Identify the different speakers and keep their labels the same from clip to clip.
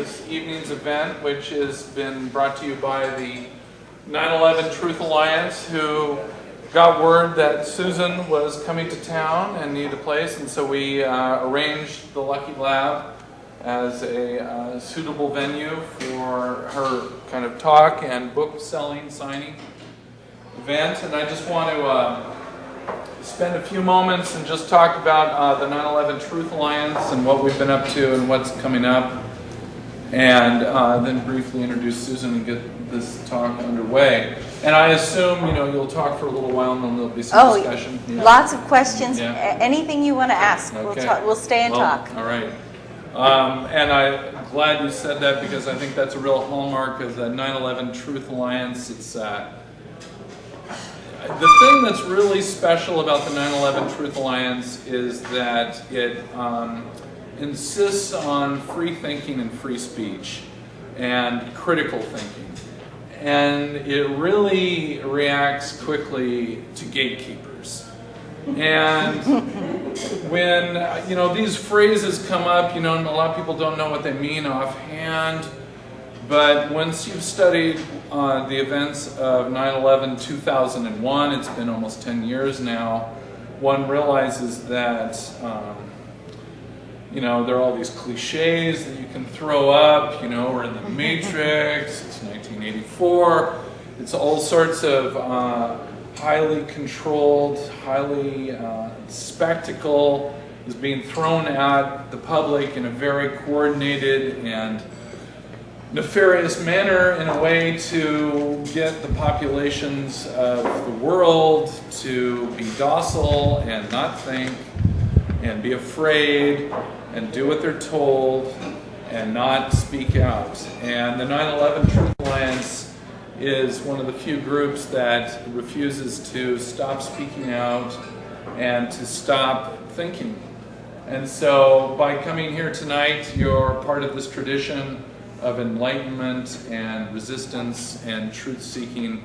Speaker 1: this evening's event, which has been brought to you by the 9/11 Truth Alliance, who got word that Susan was coming to town and needed a place, and so we arranged the Lucky Lab as a suitable venue for her kind of talk and book selling, signing event. And I just want to spend a few moments and just talk about the 9/11 Truth Alliance and what we've been up to and what's coming up, and then briefly introduce Susan and get this talk underway. And I assume, you'll talk for a little while and then there'll be some discussion.
Speaker 2: Yeah. Lots of questions.
Speaker 1: Yeah.
Speaker 2: Anything you want to ask,
Speaker 1: Okay.
Speaker 2: we'll stay and talk.
Speaker 1: All right. And I'm glad you said that, because I think that's a real hallmark of the 9/11 Truth Alliance. It's the thing that's really special about the 9/11 Truth Alliance is that it insists on free thinking and free speech and critical thinking. And it really reacts quickly to gatekeepers. And when, these phrases come up, and a lot of people don't know what they mean offhand, but once you've studied the events of 9/11 2001, it's been almost 10 years now, one realizes that there are all these cliches that you can throw up, we're in the Matrix, it's 1984, it's all sorts of highly controlled, highly spectacle is being thrown at the public in a very coordinated and nefarious manner, in a way to get the populations of the world to be docile and not think and be afraid and do what they're told and not speak out. And the 9/11 Truth Alliance is one of the few groups that refuses to stop speaking out and to stop thinking. And so by coming here tonight, you're part of this tradition of enlightenment and resistance and truth-seeking.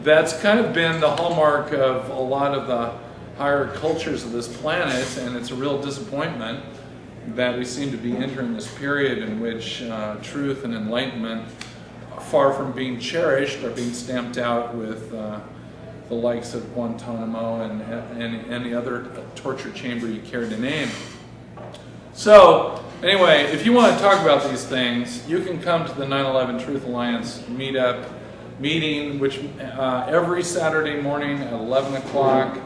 Speaker 1: That's kind of been the hallmark of a lot of the higher cultures of this planet, and it's a real disappointment that we seem to be entering this period in which truth and enlightenment, far from being cherished, are being stamped out with the likes of Guantanamo and any other torture chamber you care to name. So, anyway, if you want to talk about these things, you can come to the 9/11 Truth Alliance meeting, which every Saturday morning at 11 o'clock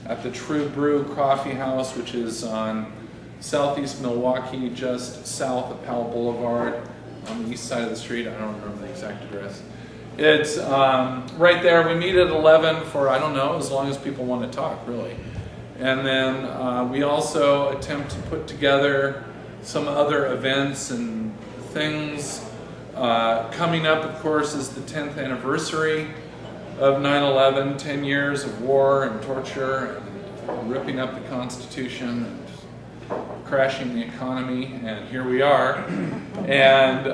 Speaker 1: at the True Brew Coffee House, which is on Southeast Milwaukee, just south of Powell Boulevard, on the east side of the street. I don't remember the exact address. It's right there. We meet at 11 for, I don't know, as long as people want to talk, really. And then we also attempt to put together some other events and things. Coming up, of course, is the 10th anniversary of 9/11, 10 years of war and torture and ripping up the Constitution and crashing the economy, and here we are. And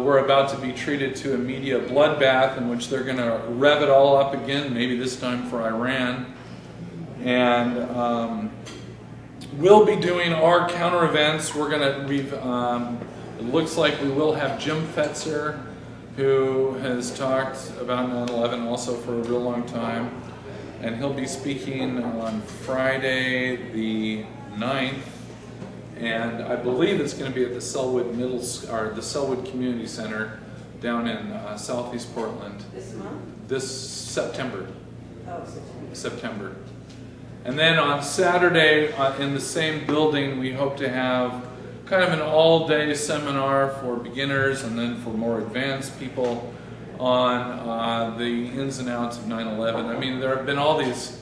Speaker 1: we're about to be treated to a media bloodbath in which they're going to rev it all up again, maybe this time for Iran. And we'll be doing our counter events. It looks like we will have Jim Fetzer, who has talked about 9/11 also for a real long time, and he'll be speaking on Friday the 9th, and I believe it's going to be at the Selwood the Selwood Community Center down in Southeast Portland.
Speaker 2: This month?
Speaker 1: This September.
Speaker 2: Oh,
Speaker 1: September. And then on Saturday, in the same building, we hope to have kind of an all-day seminar for beginners and then for more advanced people on the ins and outs of 9/11. I mean, there have been all these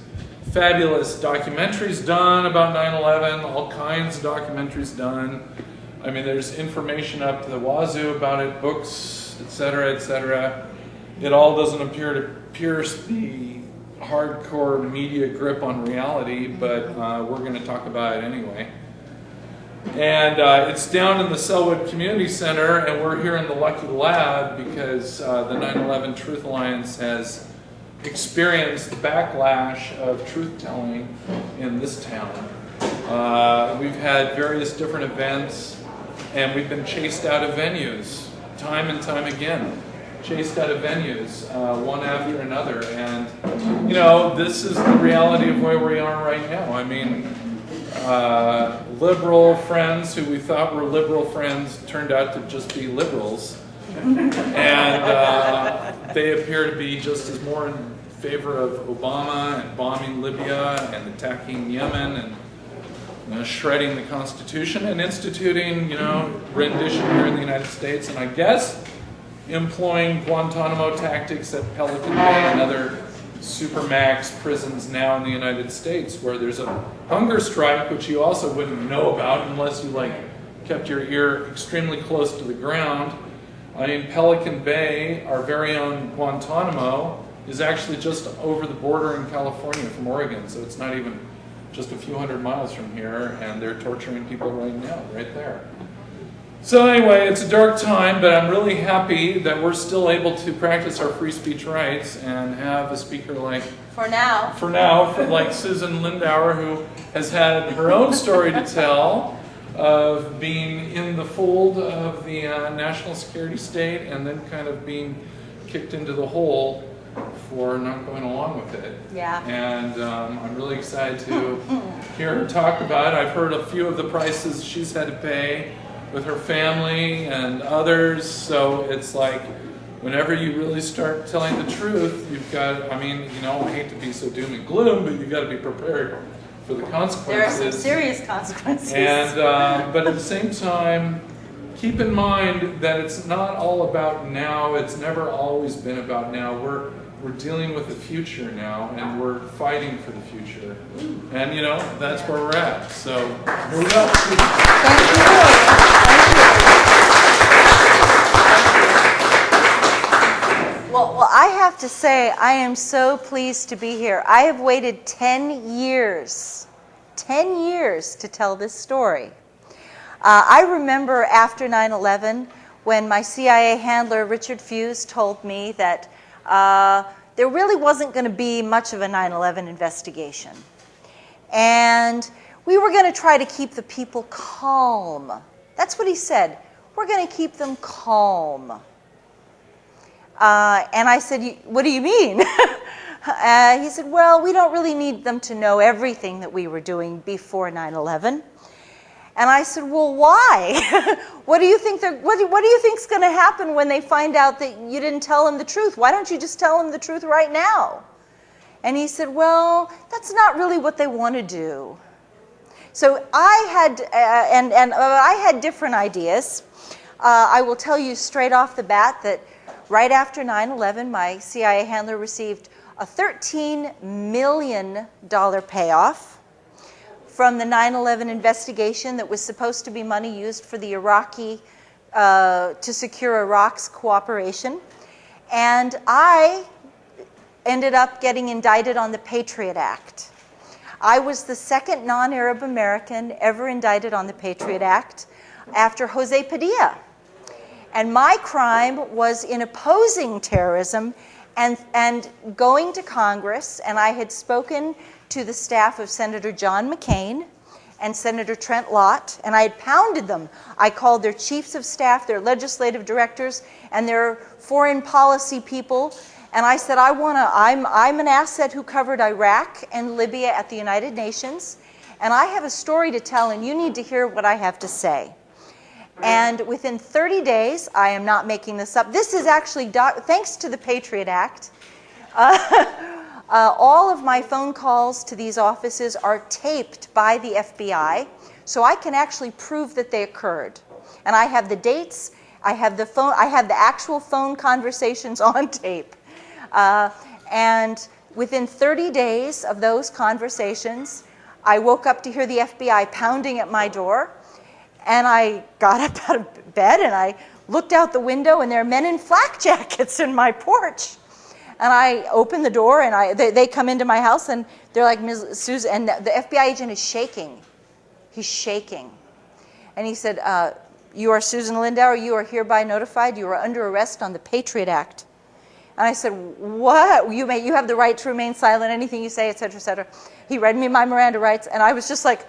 Speaker 1: fabulous documentaries done about 9/11, all kinds of documentaries done. I mean, there's information up to the wazoo about it, books, etc., etc. It all doesn't appear to pierce the hardcore media grip on reality, but we're going to talk about it anyway. And it's down in the Selwood Community Center, and we're here in the Lucky Lab because the 9/11 Truth Alliance has experienced the backlash of truth-telling in this town. We've had various different events, and we've been chased out of venues. time and time again, chased out of venues, one after another. And, you know, this is the reality of where we are right now. I mean, liberal friends who we thought were liberal friends turned out to just be liberals. And they appear to be just as more in favor of Obama and bombing Libya and attacking Yemen and, you know, shredding the Constitution and instituting, you know, rendition here in the United States, and I guess employing Guantanamo tactics at Pelican Bay and other supermax prisons now in the United States, where there's a hunger strike, which you also wouldn't know about unless you like kept your ear extremely close to the ground. I mean, Pelican Bay, our very own Guantanamo, is actually just over the border in California from Oregon, so it's not even just a few hundred miles from here, and they're torturing people right now, right there. So anyway, it's a dark time, but I'm really happy that we're still able to practice our free speech rights and have a speaker like,
Speaker 2: For now,
Speaker 1: like Susan Lindauer, who has had her own story to tell of being in the fold of the national security state and then kind of being kicked into the hole for not going along with it.
Speaker 2: Yeah.
Speaker 1: And I'm really excited to hear her talk about it. I've heard a few of the prices she's had to pay with her family and others, so it's like whenever you really start telling the truth, you've got, I mean, you know, I hate to be so doom and gloom, but you've got to be prepared for the consequences.
Speaker 2: there are some serious consequences.
Speaker 1: And, but at the same time, keep in mind that it's not all about now. It's never always been about now. We're dealing with the future now, and we're fighting for the future. And, you know, that's where we're at. So, here we go.
Speaker 2: Thank you. Well, I have to say, I am so pleased to be here. I have waited 10 years to tell this story. I remember after 9/11 when my CIA handler, Richard Fuse, told me that there really wasn't going to be much of a 9/11 investigation. And we were going to try to keep the people calm. That's what he said. We're going to keep them calm. And I said, what do you mean? He said, well, we don't really need them to know everything that we were doing before 9/11. And I said, well, why? What do you think what do you think's going to happen when they find out that you didn't tell them the truth? Why don't you just tell them the truth right now? And he said, well, that's not really what they want to do. So I had, I had different ideas. I will tell you straight off the bat that right after 9/11, my CIA handler received a $13 million payoff from the 9/11 investigation that was supposed to be money used for the Iraqi, to secure Iraq's cooperation. And I ended up getting indicted on the Patriot Act. I was the second non-Arab American ever indicted on the Patriot Act after Jose Padilla. And my crime was in opposing terrorism and going to Congress, and I had spoken to the staff of Senator John McCain and Senator Trent Lott, and I had pounded them. I called their chiefs of staff, their legislative directors, and their foreign policy people, and I said, I'm an asset who covered Iraq and Libya at the United Nations, and I have a story to tell, and you need to hear what I have to say. And within 30 days, I am not making this up, this is actually, thanks to the Patriot Act, all of my phone calls to these offices are taped by the FBI, so I can actually prove that they occurred. And I have the dates, I have the actual phone conversations on tape. And within 30 days of those conversations, I woke up to hear the FBI pounding at my door. And I got up out of bed and I looked out the window, and there are men in flak jackets in my porch. And I open the door, and they come into my house, and they're like, Ms. Susan, and the FBI agent is shaking. He's shaking. And he said, you are Susan Lindauer, you are hereby notified, you are under arrest on the Patriot Act. And I said, what? You have the right to remain silent, anything you say, et cetera, et cetera. He read me my Miranda rights, and I was just like,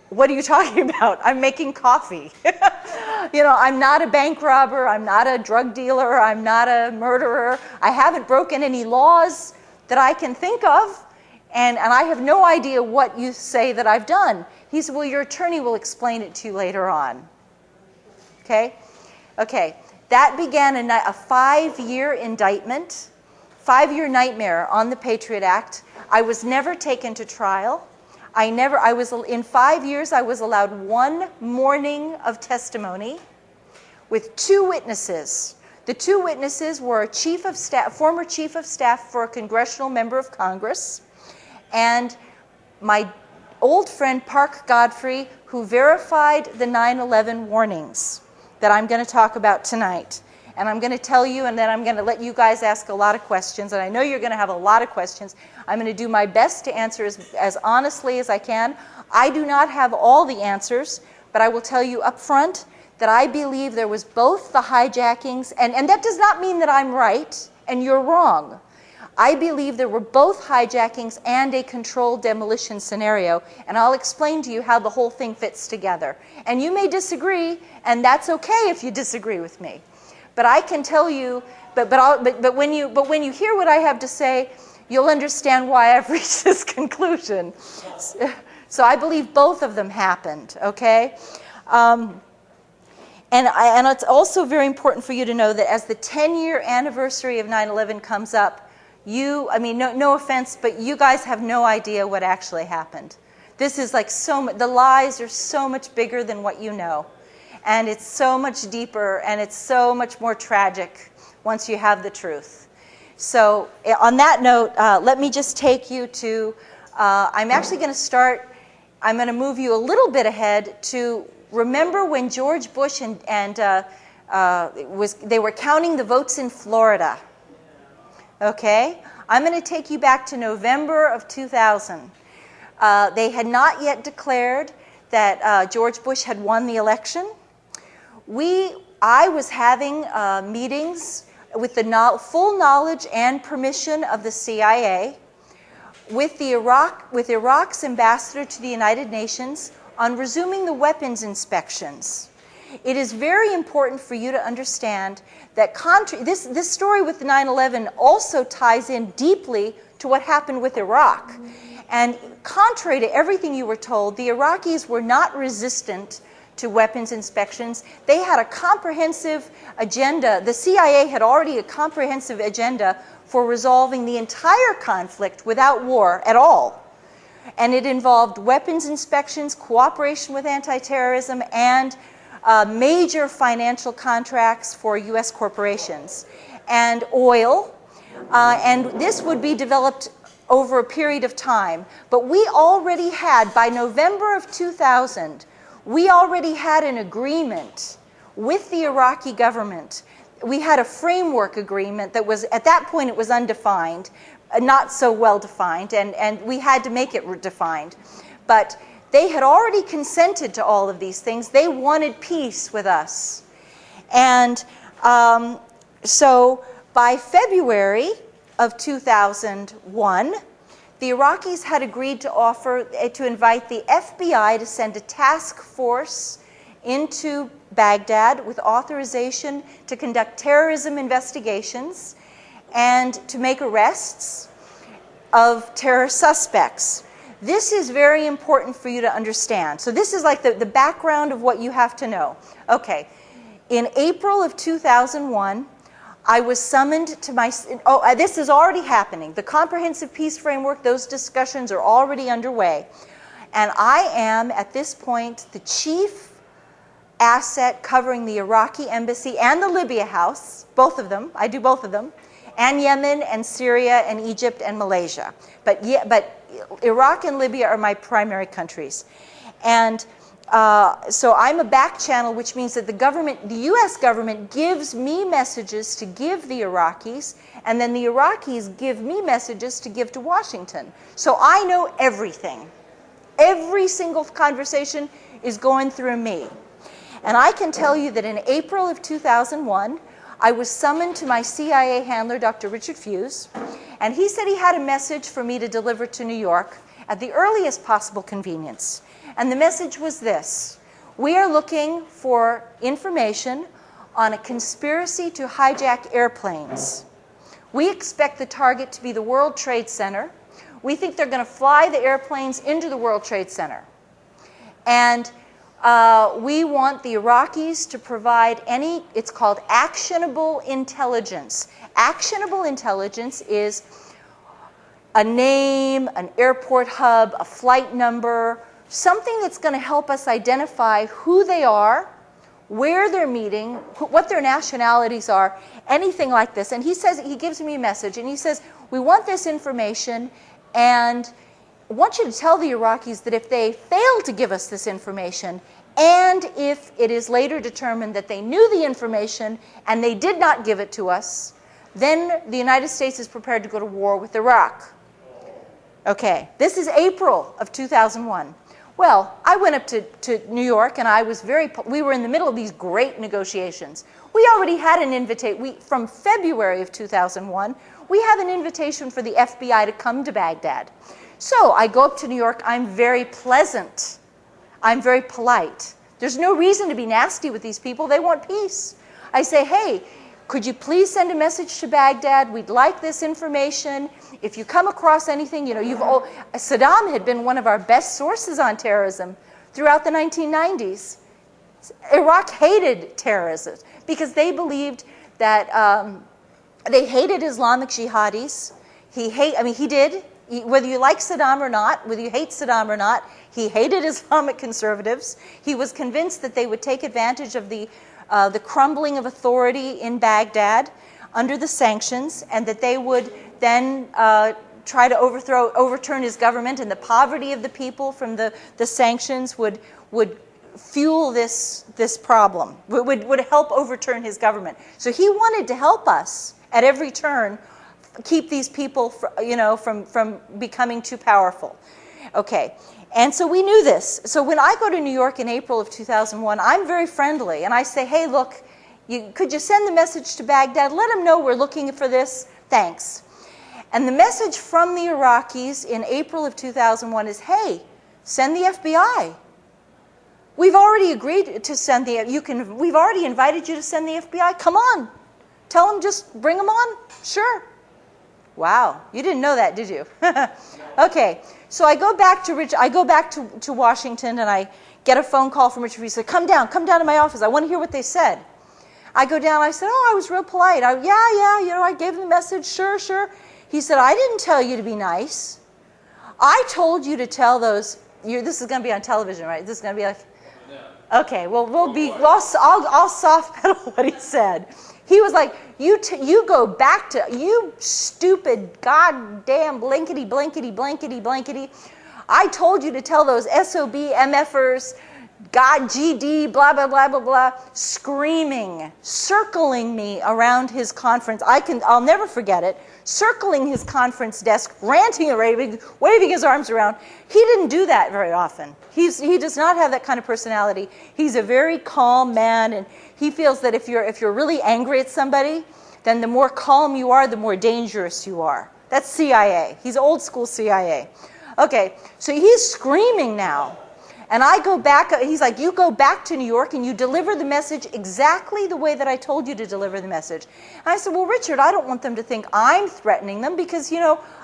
Speaker 2: What are you talking about? I'm making coffee. I'm not a bank robber. I'm not a drug dealer. I'm not a murderer. I haven't broken any laws that I can think of. And I have no idea what you say that I've done. He said, well, your attorney will explain it to you later on. Okay? Okay. That began a 5-year indictment, 5-year nightmare on the Patriot Act. I was never taken to trial. In 5 years, I was allowed 1 morning of testimony with 2 witnesses. The 2 witnesses were a former chief of staff for a congressional member of Congress, and my old friend Park Godfrey, who verified the 9/11 warnings that I'm going to talk about tonight. And I'm going to tell you, and then I'm going to let you guys ask a lot of questions, and I know you're going to have a lot of questions. I'm going to do my best to answer as honestly as I can. I do not have all the answers, but I will tell you up front that I believe there was both the hijackings, and that does not mean that I'm right and you're wrong. I believe there were both hijackings and a controlled demolition scenario, and I'll explain to you how the whole thing fits together. And you may disagree, and that's okay if you disagree with me. But I can tell you, but when you hear what I have to say, you'll understand why I've reached this conclusion. So I believe both of them happened, okay? And it's also very important for you to know that as the 10-year anniversary of 9/11 comes up, no offense, but you guys have no idea what actually happened. This is like the lies are so much bigger than what you know. And it's so much deeper, and it's so much more tragic once you have the truth. So on that note, let me just take you to, I'm actually going to start, I'm going to move you a little bit ahead to remember when George Bush they were counting the votes in Florida. Okay? I'm going to take you back to November of 2000. They had not yet declared that George Bush had won the election. I was having meetings with the full knowledge and permission of the CIA with Iraq's ambassador to the United Nations on resuming the weapons inspections. It is very important for you to understand that this story with 9/11 also ties in deeply to what happened with Iraq. And contrary to everything you were told, the Iraqis were not resistant to weapons inspections. They had a comprehensive agenda. The CIA had already a comprehensive agenda for resolving the entire conflict without war at all. And it involved weapons inspections, cooperation with anti-terrorism, and major financial contracts for U.S. corporations, and oil. And this would be developed over a period of time. But we already had, by November of 2000, we already had an agreement with the Iraqi government. We had a framework agreement that was, at that point, it was undefined, not so well defined, and we had to make it defined. But they had already consented to all of these things. They wanted peace with us. And so by February of 2001, the Iraqis had agreed to invite the FBI to send a task force into Baghdad with authorization to conduct terrorism investigations and to make arrests of terror suspects. This is very important for you to understand. So this is like the background of what you have to know. Okay, in April of 2001, I was summoned to this is already happening. The Comprehensive Peace Framework, those discussions are already underway. And I am, at this point, the chief asset covering the Iraqi embassy and the Libya house, both of them, I do both of them, and Yemen and Syria and Egypt and Malaysia. But Iraq and Libya are my primary countries. And so I'm a back channel, which means that the U.S. government gives me messages to give the Iraqis, and then the Iraqis give me messages to give to Washington. So I know everything. Every single conversation is going through me. And I can tell you that in April of 2001, I was summoned to my CIA handler, Dr. Richard Fuse, and he said he had a message for me to deliver to New York at the earliest possible convenience. And the message was this: we are looking for information on a conspiracy to hijack airplanes. We expect the target to be the World Trade Center. We think they're going to fly the airplanes into the World Trade Center. And we want the Iraqis to provide it's called actionable intelligence. Actionable intelligence is a name, an airport hub, a flight number, something that's going to help us identify who they are, where they're meeting, what their nationalities are, anything like this. And he says, he gives me a message, and he says, we want this information, and I want you to tell the Iraqis that if they fail to give us this information, and if it is later determined that they knew the information and they did not give it to us, then the United States is prepared to go to war with Iraq. Okay, this is April of 2001. Well, I went up to New York, and we were in the middle of these great negotiations. We already had an invitation. From February of 2001, we have an invitation for the FBI to come to Baghdad. So I go up to New York. I'm very pleasant. I'm very polite. There's no reason to be nasty with these people. They want peace. I say, hey, could you please send a message to Baghdad? We'd like this information. If you come across anything, Saddam had been one of our best sources on terrorism throughout the 1990s. Iraq hated terrorism because they believed that they hated Islamic jihadis. He did. Whether you like Saddam or not, whether you hate Saddam or not, he hated Islamic conservatives. He was convinced that they would take advantage of the crumbling of authority in Baghdad under the sanctions, and that they would then try to overturn his government, and the poverty of the people from the sanctions would fuel this problem, would help overturn his government. So he wanted to help us at every turn, keep these people from becoming too powerful. Okay. And so we knew this. So when I go to New York in April of 2001, I'm very friendly, and I say, hey, look, could you send the message to Baghdad? Let them know we're looking for this. Thanks. And the message from the Iraqis in April of 2001 is, hey, send the FBI. We've already agreed to send we've already invited you to send the FBI. Come on. Tell them, just bring them on. Sure. Wow, you didn't know that, did you? Okay, so I go back to Washington, and I get a phone call from Richard. He said, come down to my office. I want to hear what they said. I go down. I said, oh, I was real polite. I gave them the message. Sure. He said, I didn't tell you to be nice. I told you to tell those. This is going to be on television, right? This is going to be like. No. Okay, well, I'll soft pedal what he said. He was like, you go back to, you stupid goddamn blankety. I told you to tell those SOB MFers, God, GD, blah, blah, blah, blah, blah, screaming, circling me around his conference. I'll never forget it. Circling his conference desk, ranting and raving, waving his arms around. He didn't do that very often. He does not have that kind of personality. He's a very calm man, and he feels that if you're really angry at somebody, then the more calm you are, the more dangerous you are. That's CIA. He's old school CIA. Okay, so he's screaming now. And I go back, he's like, you go back to New York and you deliver the message exactly the way that I told you to deliver the message. And I said, well, Richard, I don't want them to think I'm threatening them because,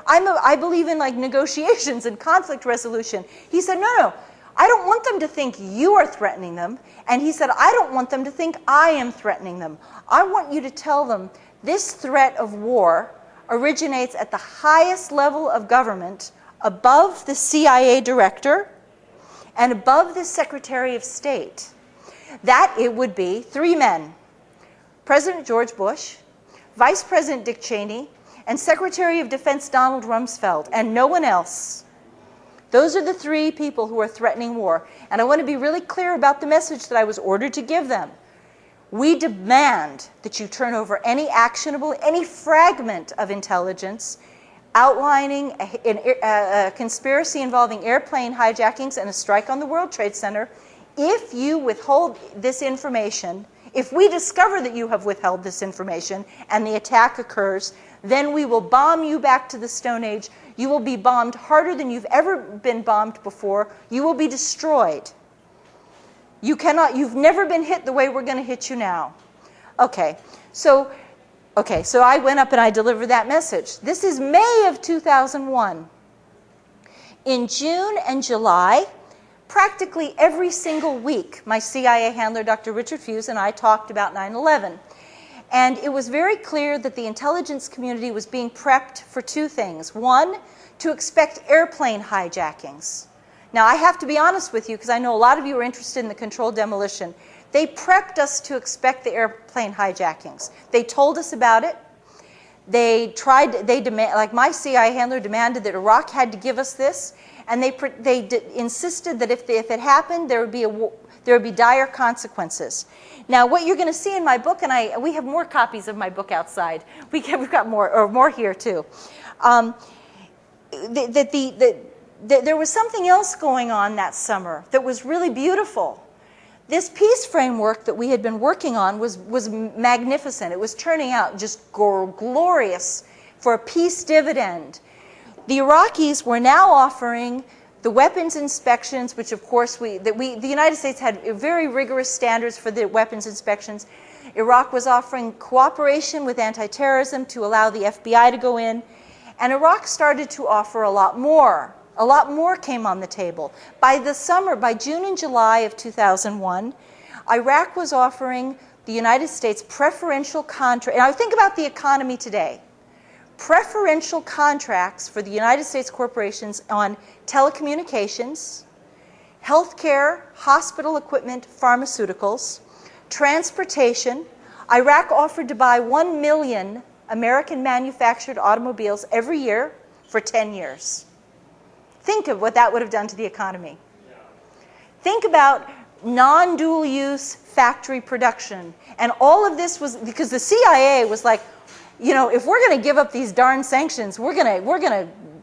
Speaker 2: I believe in negotiations and conflict resolution. He said, no, I don't want them to think you are threatening them. And he said, I don't want them to think I am threatening them. I want you to tell them this threat of war originates at the highest level of government, above the CIA director, and above the Secretary of State. That it would be three men: President George Bush, Vice President Dick Cheney, and Secretary of Defense Donald Rumsfeld, and no one else. Those are the three people who are threatening war. And I want to be really clear about the message that I was ordered to give them. We demand that you turn over any fragment of intelligence outlining a conspiracy involving airplane hijackings and a strike on the World Trade Center. If you withhold this information, if we discover that you have withheld this information and the attack occurs, then we will bomb you back to the Stone Age. You will be bombed harder than you've ever been bombed before. You will be destroyed. You've never been hit the way we're going to hit you now. Okay, so I went up and I delivered that message. This is May of 2001. In June and July, practically every single week, my CIA handler, Dr. Richard Fuse, and I talked about 9/11. And it was very clear that the intelligence community was being prepped for two things. One, to expect airplane hijackings. Now, I have to be honest with you, because I know a lot of you are interested in the controlled demolition. They prepped us to expect the airplane hijackings. They told us about it. Like my CIA handler demanded that Iraq had to give us this, and they insisted that if it happened, there would be dire consequences. Now, what you're going to see in my book, and we have more copies of my book outside. We've got more here too. There was something else going on that summer that was really beautiful. This peace framework that we had been working on was magnificent. It was turning out just glorious for a peace dividend. The Iraqis were now offering the weapons inspections, which of course the United States had very rigorous standards for the weapons inspections. Iraq was offering cooperation with anti-terrorism to allow the FBI to go in. And Iraq started to offer a lot more. A lot more came on the table. By June and July of 2001, Iraq was offering the United States preferential contracts. Now think about the economy today. Preferential contracts for the United States corporations on telecommunications, healthcare, hospital equipment, pharmaceuticals, transportation. Iraq offered to buy 1 million American manufactured automobiles every year for 10 years. Think of what that would have done to the economy. Think about non-dual use factory production. And all of this was because the CIA was like, if we're going to give up these darn sanctions, we're going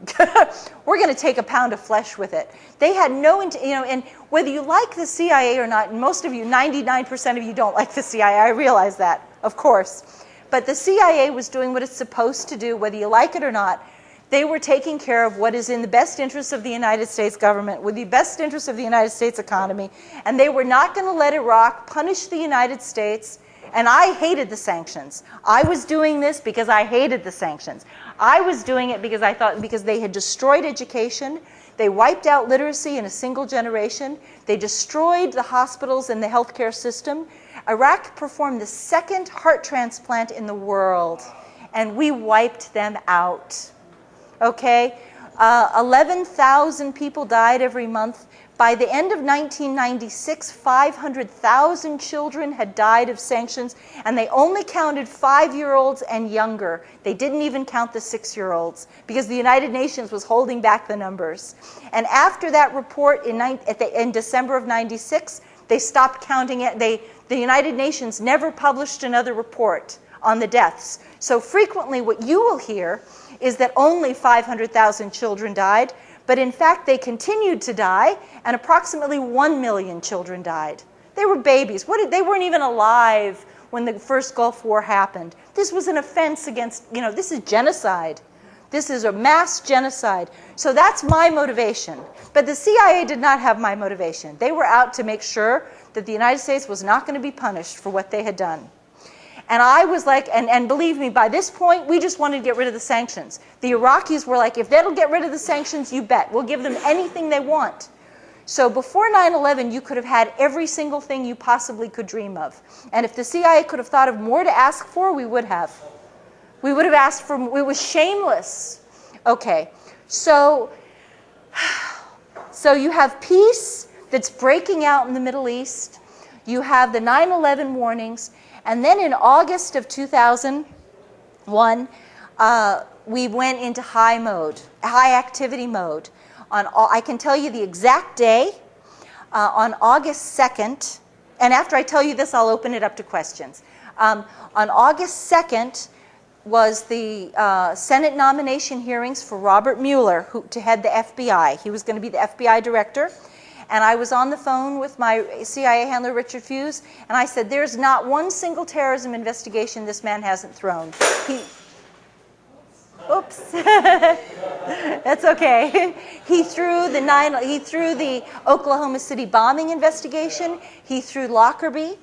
Speaker 2: to take a pound of flesh with it. They had no, and whether you like the CIA or not, and most of you, 99% of you don't like the CIA, I realize that, of course. But the CIA was doing what it's supposed to do, whether you like it or not. They were taking care of what is in the best interest of the United States government, with the best interest of the United States economy, and they were not going to let Iraq punish the United States. And I hated the sanctions. I was doing this because I hated the sanctions. I was doing it because they had destroyed education. They wiped out literacy in a single generation. They destroyed the hospitals and the healthcare system. Iraq performed the second heart transplant in the world, and we wiped them out. Okay? 11,000 people died every month. By the end of 1996, 500,000 children had died of sanctions, and they only counted 5-year-olds and younger. They didn't even count the 6-year-olds because the United Nations was holding back the numbers. And after that report in December of 96, they stopped counting it. The United Nations never published another report on the deaths. So frequently what you will hear is that only 500,000 children died, but in fact they continued to die, and approximately 1 million children died. They were babies. They weren't even alive when the first Gulf War happened. This was an offense against, this is genocide. This is a mass genocide. So that's my motivation. But the CIA did not have my motivation. They were out to make sure that the United States was not going to be punished for what they had done. And I was like, and believe me, by this point, we just wanted to get rid of the sanctions. The Iraqis were like, if they'll get rid of the sanctions, you bet. We'll give them anything they want. So before 9/11, you could have had every single thing you possibly could dream of. And if the CIA could have thought of more to ask for, we would have. We would have asked for, it was shameless. Okay, so you have peace that's breaking out in the Middle East. You have the 9/11 warnings. And then in August of 2001, we went into high activity mode. I can tell you the exact day, on August 2nd, and after I tell you this, I'll open it up to questions. On August 2nd was the Senate nomination hearings for Robert Mueller to head the FBI. He was going to be the FBI director. And I was on the phone with my CIA handler, Richard Fuse, and I said, there's not one single terrorism investigation this man hasn't thrown. Oops. That's okay. He threw the Oklahoma City bombing investigation. He threw Lockerbie.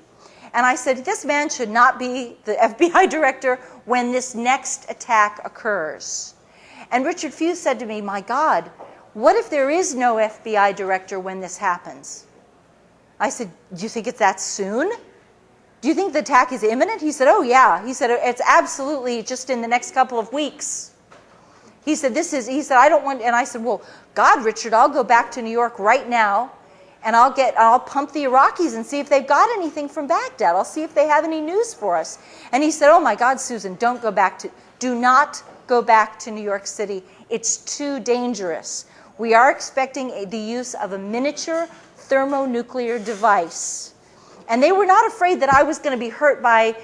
Speaker 2: And I said, this man should not be the FBI director when this next attack occurs. And Richard Fuse said to me, my God, what if there is no FBI director when this happens? I said, do you think it's that soon? Do you think the attack is imminent? He said, oh yeah. He said, it's absolutely just in the next couple of weeks. He said, I don't want, and I said, well, God, Richard, I'll go back to New York right now, and I'll pump the Iraqis and see if they've got anything from Baghdad. I'll see if they have any news for us. And he said, oh my God, Susan, do not go back to New York City. It's too dangerous. We are expecting the use of a miniature thermonuclear device. And they were not afraid that I was going to be hurt by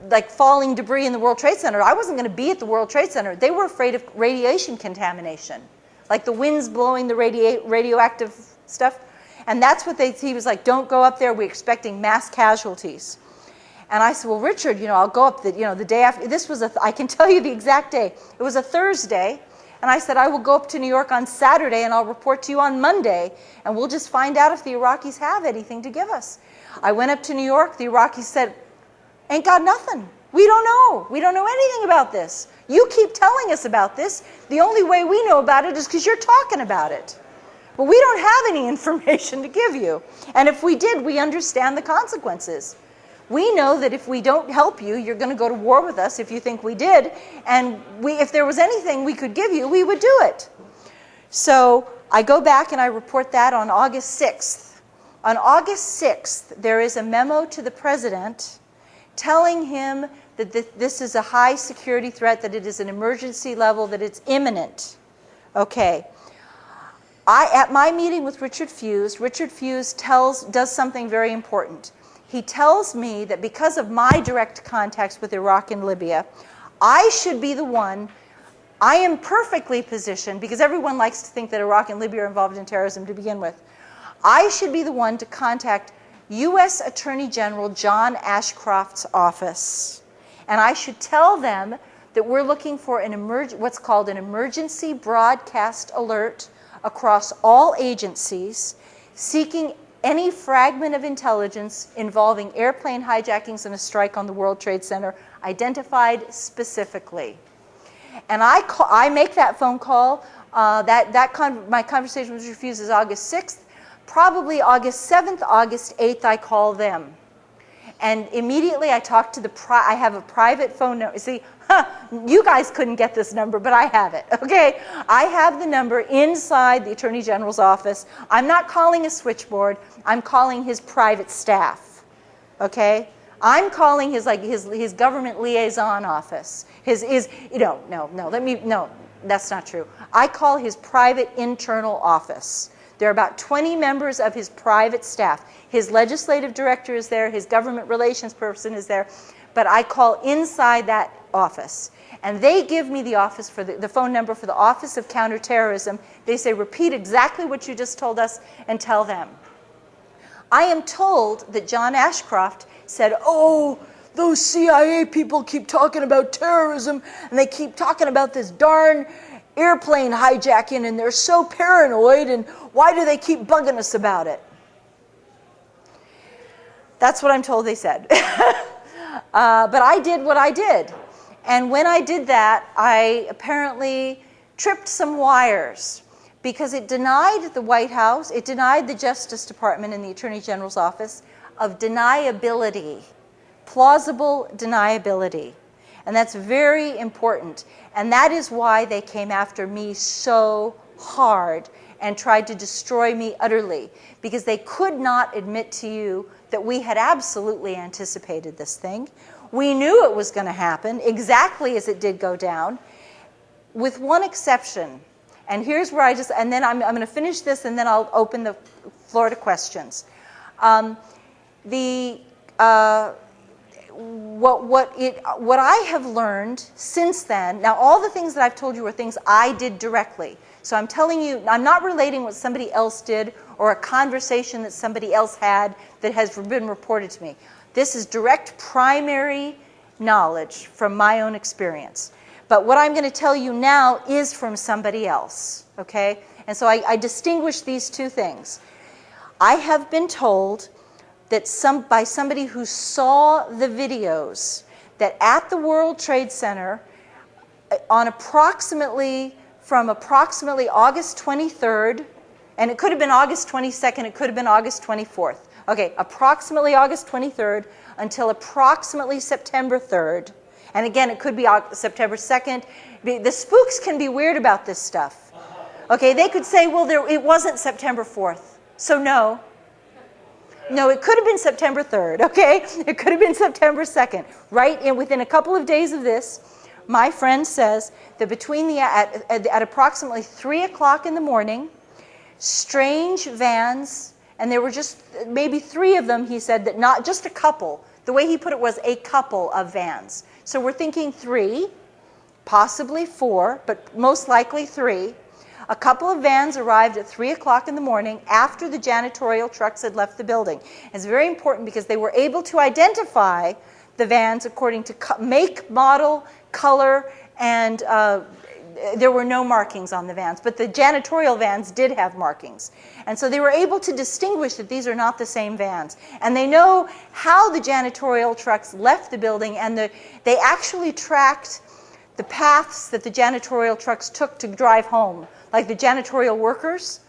Speaker 2: like falling debris in the World Trade Center. I wasn't going to be at the World Trade Center. They were afraid of radiation contamination, like the winds blowing the radioactive stuff. And that's what he was like, don't go up there. We're expecting mass casualties. And I said, well, Richard, I'll go up the day after. I can tell you the exact day. It was a Thursday. And I said, I will go up to New York on Saturday and I'll report to you on Monday. And we'll just find out if the Iraqis have anything to give us. I went up to New York. The Iraqis said, ain't got nothing. We don't know. We don't know anything about this. You keep telling us about this. The only way we know about it is because you're talking about it. But we don't have any information to give you. And if we did, we understand the consequences. We know that if we don't help you, you're going to go to war with us if you think we did. And if there was anything we could give you, we would do it. So I go back and I report that on August 6th. On August 6th, there is a memo to the president telling him that this is a high security threat, that it is an emergency level, that it's imminent. Okay. At my meeting with Richard Fuse does something very important. He tells me that because of my direct contacts with Iraq and Libya, I should be the one. I am perfectly positioned, because everyone likes to think that Iraq and Libya are involved in terrorism to begin with. I should be the one to contact U.S. Attorney General John Ashcroft's office. And I should tell them that we're looking for what's called an emergency broadcast alert across all agencies, seeking any fragment of intelligence involving airplane hijackings and a strike on the World Trade Center identified specifically. And I make that phone call. My conversation with Richard Fuse is August 6th. Probably August 7th, August 8th, I call them. And immediately I talk to I have a private phone number. See, you guys couldn't get this number, but I have it, okay? I have the number inside the Attorney General's office. I'm not calling a switchboard. I'm calling his private staff, okay? I'm calling his government liaison office. No, that's not true. I call his private internal office. There are about 20 members of his private staff. His legislative director is there, his government relations person is there, but I call inside that office. And they give me the office for the phone number for the Office of Counterterrorism. They say, repeat exactly what you just told us and tell them. I am told that John Ashcroft said, oh, those CIA people keep talking about terrorism and they keep talking about this darn airplane hijacking and they're so paranoid, and why do they keep bugging us about it? That's what I'm told they said. But I did what I did. And when I did that, I apparently tripped some wires, because it denied the White House, it denied the Justice Department and the Attorney General's office of deniability, plausible deniability. And that's very important. And that is why they came after me so hard and tried to destroy me utterly, because they could not admit to you that we had absolutely anticipated this thing. We knew it was going to happen exactly as it did go down, with one exception. And here's where and then I'm going to finish this, and then I'll open the floor to questions. What I have learned since then, now all the things that I've told you are things I did directly. So I'm telling you, I'm not relating what somebody else did or a conversation that somebody else had that has been reported to me. This is direct primary knowledge from my own experience. But what I'm going to tell you now is from somebody else, okay? And so I distinguish these two things. I have been told that by somebody who saw the videos that at the World Trade Center on from approximately August 23rd, and it could have been August 22nd, it could have been August 24th. Okay, approximately August 23rd until approximately September 3rd. And again, it could be September 2nd. The spooks can be weird about this stuff. Okay, they could say, well, it wasn't September 4th. So no. No, it could have been September 3rd, okay? It could have been September 2nd. Right within a couple of days of this, my friend says that at approximately 3 o'clock in the morning, strange vans, and there were just maybe 3 of them, he said, that not just a couple. The way he put it was a couple of vans. So we're thinking 3, possibly 4, but most likely 3. A couple of vans arrived at 3 o'clock in the morning after the janitorial trucks had left the building. It's very important because they were able to identify the vans according to make, model, color, and there were no markings on the vans. But the janitorial vans did have markings. And so they were able to distinguish that these are not the same vans. And they know how the janitorial trucks left the building, and they actually tracked the paths that the janitorial trucks took to drive home. Like the janitorial workers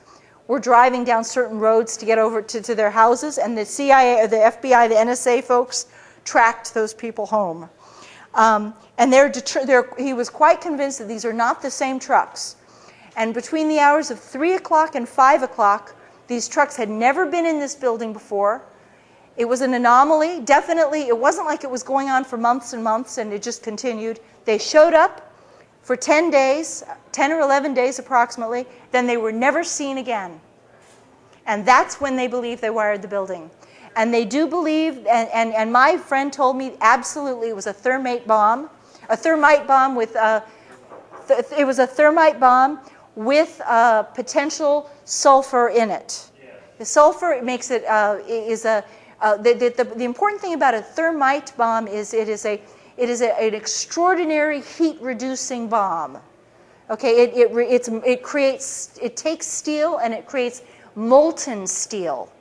Speaker 2: were driving down certain roads to get over to their houses, and the CIA, the FBI, the NSA folks tracked those people home. And he was quite convinced that these are not the same trucks. And between the hours of 3 o'clock and 5 o'clock, these trucks had never been in this building before. It was an anomaly. Definitely, it wasn't like it was going on for months and months and it just continued. They showed up for 10 days, 10 or 11 days approximately, then they were never seen again. And that's when they believe they wired the building. And they do believe, and my friend told me absolutely it was a thermite bomb with, it was a thermite bomb with potential sulfur in it. The sulfur makes it, the important thing about a thermite bomb is it is an extraordinary heat-reducing bomb. Okay, it takes steel and it creates molten steel.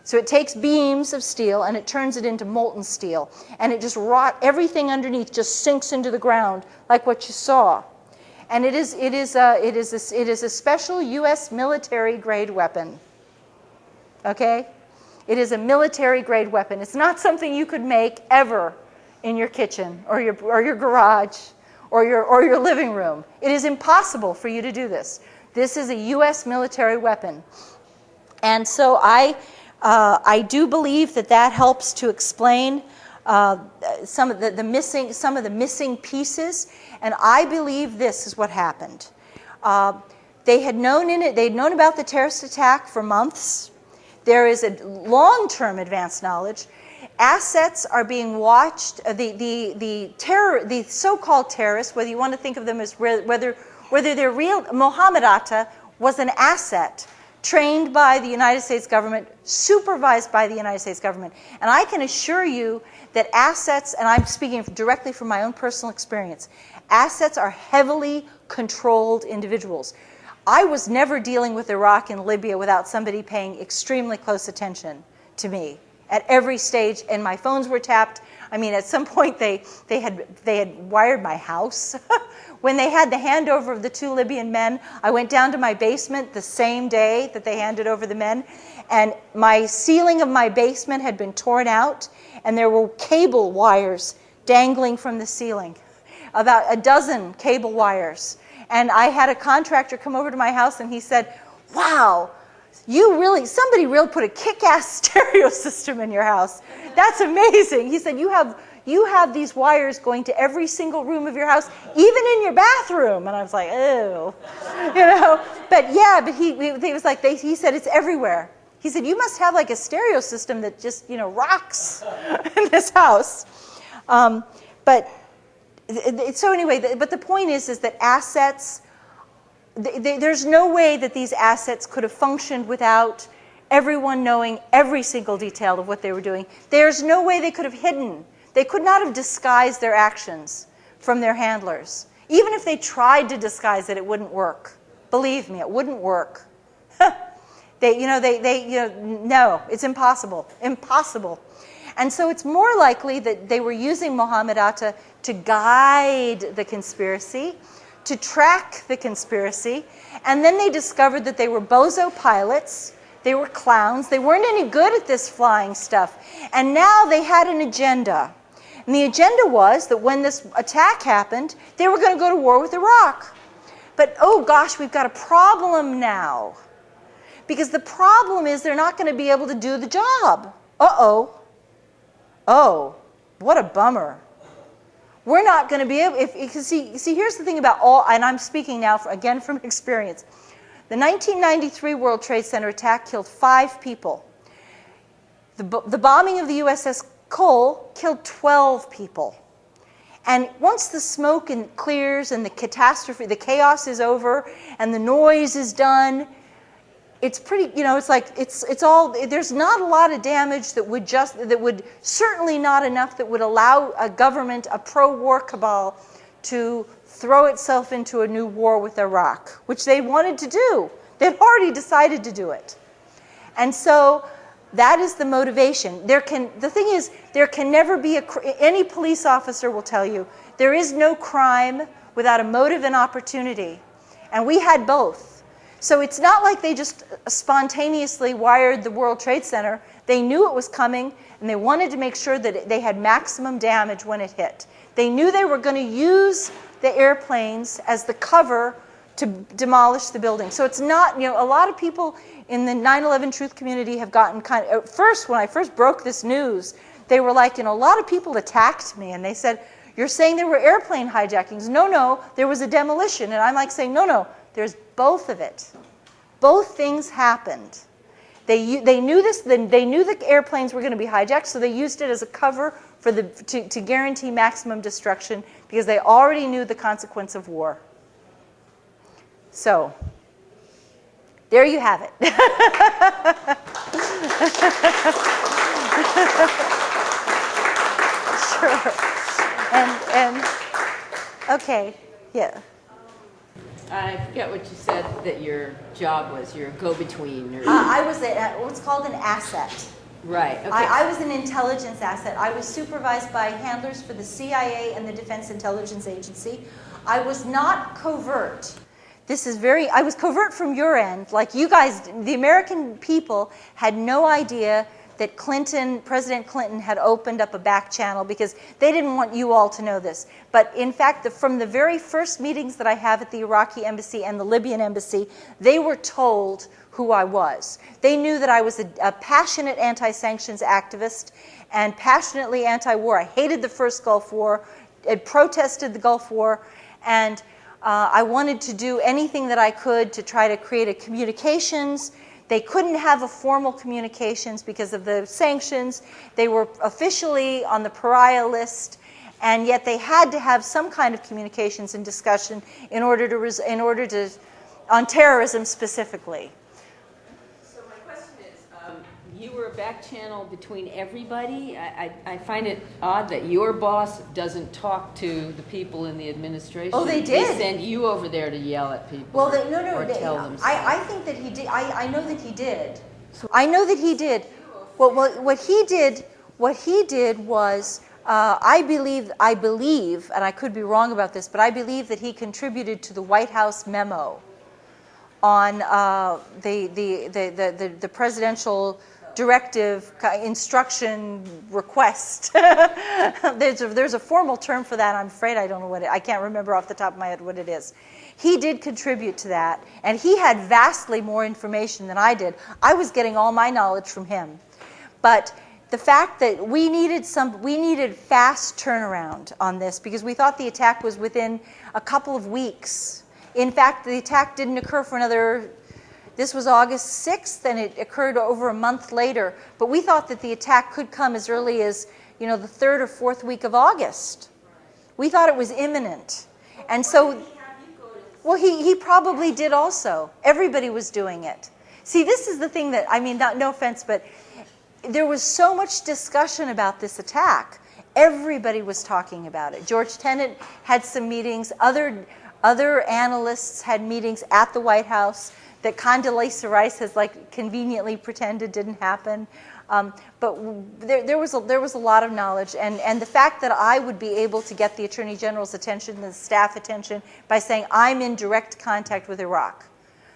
Speaker 2: So it takes beams of steel and it turns it into molten steel, and it just everything underneath just sinks into the ground like what you saw. And it is a special U.S. military grade weapon. Okay, it is a military grade weapon. It's not something you could make ever in your kitchen or your garage or your living room. It is impossible for you to do this. This is a U.S. military weapon. And so I do believe that helps to explain some of the missing pieces. And I believe this is what happened. They'd known about the terrorist attack for months. There is a long-term advanced knowledge. Assets are being watched. The so-called terrorists, whether you want to think of them as whether they're real, Mohammed Atta was an asset trained by the United States government, supervised by the United States government. And I can assure you that assets, and I'm speaking directly from my own personal experience, assets are heavily controlled individuals. I was never dealing with Iraq and Libya without somebody paying extremely close attention to me at every stage, and my phones were tapped. I mean, at some point they had wired my house. When they had the handover of the 2 Libyan men, I went down to my basement the same day that they handed over the men, and my ceiling of my basement had been torn out, and there were cable wires dangling from the ceiling, about a dozen cable wires. And I had a contractor come over to my house, and he said, "Wow, somebody really put a kick-ass stereo system in your house. That's amazing." He said, you have these wires going to every single room of your house, even in your bathroom. And I was like, ew, But he was like, he said, it's everywhere. He said, you must have like a stereo system that just, rocks in this house. So anyway, but the point is that assets, there's no way that these assets could have functioned without everyone knowing every single detail of what they were doing. There's no way they could have hidden. They could not have disguised their actions from their handlers. Even if they tried to disguise it, it wouldn't work. Believe me, it wouldn't work. No, it's impossible. Impossible. And so it's more likely that they were using Mohammed Atta to guide the conspiracy, to track the conspiracy, and then they discovered that they were bozo pilots, they were clowns, they weren't any good at this flying stuff, and now they had an agenda. And the agenda was that when this attack happened, they were going to go to war with Iraq. But oh gosh, we've got a problem now. Because the problem is they're not going to be able to do the job. Uh-oh. Oh, what a bummer. We're not going to be able, see, here's the thing about all, and I'm speaking now, again, from experience. The 1993 World Trade Center attack killed 5 people. The bombing of the USS Cole killed 12 people. And once the smoke clears and the catastrophe, the chaos is over, and the noise is done, it's pretty, it's like, it's all, there's not a lot of damage that would certainly not enough that would allow a government, a pro-war cabal, to throw itself into a new war with Iraq, which they wanted to do. They'd already decided to do it. And so that is the motivation. The thing is, there can never be any police officer will tell you, there is no crime without a motive and opportunity. And we had both. So it's not like they just spontaneously wired the World Trade Center. They knew it was coming, and they wanted to make sure that they had maximum damage when it hit. They knew they were going to use the airplanes as the cover to demolish the building. So it's not, a lot of people in the 9/11 truth community have gotten kind of, at first, when I first broke this news, they were like, a lot of people attacked me, and they said, you're saying there were airplane hijackings. No, there was a demolition. And I'm like saying, no, there's both of it. Both things happened. They knew this. They knew the airplanes were going to be hijacked, so they used it as a cover for to guarantee maximum destruction because they already knew the consequence of war. So there you have it. Sure. And okay, yeah.
Speaker 3: I forget what you said that your job was. You're a go-between.
Speaker 2: I was what's called an asset.
Speaker 3: Right. Okay.
Speaker 2: I was an intelligence asset. I was supervised by handlers for the CIA and the Defense Intelligence Agency. I was not covert. I was covert from your end. Like you guys, the American people had no idea that President Clinton had opened up a back channel because they didn't want you all to know this. But in fact, from the very first meetings that I have at the Iraqi embassy and the Libyan embassy, they were told who I was. They knew that I was a passionate anti-sanctions activist and passionately anti-war. I hated the first Gulf War, had protested the Gulf War, and I wanted to do anything that I could to try to create a communications. They couldn't have a formal communications because of the sanctions. They were officially on the pariah list, and yet they had to have some kind of communications and discussion in order to on terrorism specifically.
Speaker 3: So my question is, you were a back channel between everybody. I find it odd that your boss doesn't talk to the people in the administration.
Speaker 2: Oh, they did.
Speaker 3: They send you over there to yell at people.
Speaker 2: Well,
Speaker 3: tell them.
Speaker 2: I think that he did. I know that he did. I know that he did. Well, what he did was, I believe, and I could be wrong about this, but I believe that he contributed to the White House memo on the presidential directive instruction request. There's a formal term for that. I'm afraid I don't know I can't remember off the top of my head what it is. He did contribute to that, and he had vastly more information than I did. I was getting all my knowledge from him. But the fact that we needed fast turnaround on this because we thought the attack was within a couple of weeks. In fact, the attack didn't occur for this was August 6th, and it occurred over a month later. But we thought that the attack could come as early as, the 3rd or 4th week of August. We thought it was imminent. And so, well, he probably did also. Everybody was doing it. See, this is the thing that, no offense, but there was so much discussion about this attack. Everybody was talking about it. George Tenet had some meetings. Other analysts had meetings at the White House that Condolleza Rice has like conveniently pretended didn't happen. But there was a lot of knowledge, and the fact that I would be able to get the Attorney General's attention, the staff attention, by saying I'm in direct contact with Iraq.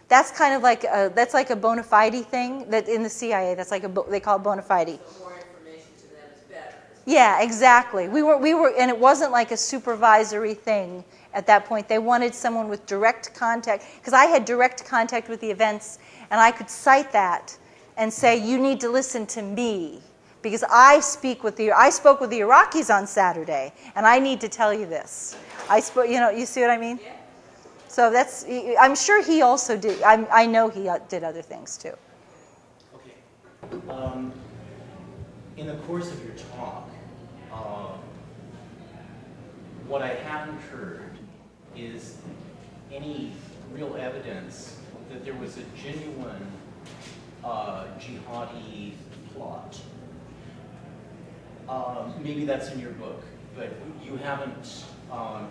Speaker 2: That's kind of like a bona fide thing that in the CIA. That's like they call it bona fide.
Speaker 3: So more information to them is better.
Speaker 2: Yeah, exactly. We were, and it wasn't like a supervisory thing at that point. They wanted someone with direct contact, because I had direct contact with the events, and I could cite that and say, you need to listen to me, because I spoke with the Iraqis on Saturday, and I need to tell you this. You see what I mean?
Speaker 3: Yeah.
Speaker 2: So I'm sure he also did. I know he did other things too.
Speaker 4: Okay. In the course of your talk, what I haven't heard is any real evidence that there was a genuine jihadi plot. Maybe that's in your book, but you haven't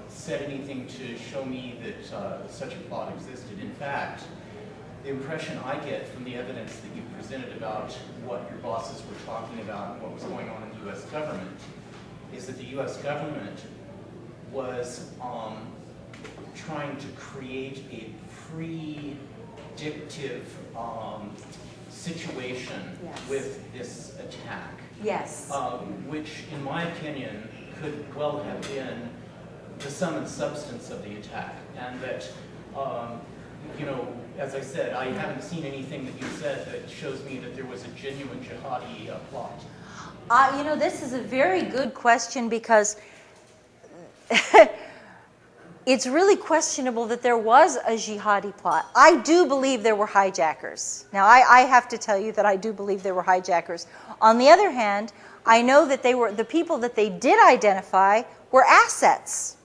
Speaker 4: said anything to show me that such a plot existed. In fact, the impression I get from the evidence that you presented about what your bosses were talking about and what was going on in the U.S. government is that the U.S. government was trying to create a predictive situation
Speaker 2: Yes.
Speaker 4: with this attack.
Speaker 2: Yes.
Speaker 4: Which, in my opinion, could well have been the sum and substance of the attack. And that, as I said, I haven't seen anything that you said that shows me that there was a genuine jihadi plot.
Speaker 2: This is a very good question, because it's really questionable that there was a jihadi plot. I do believe there were hijackers. Now, I have to tell you that I do believe there were hijackers. On the other hand, I know that the people that they did identify were assets.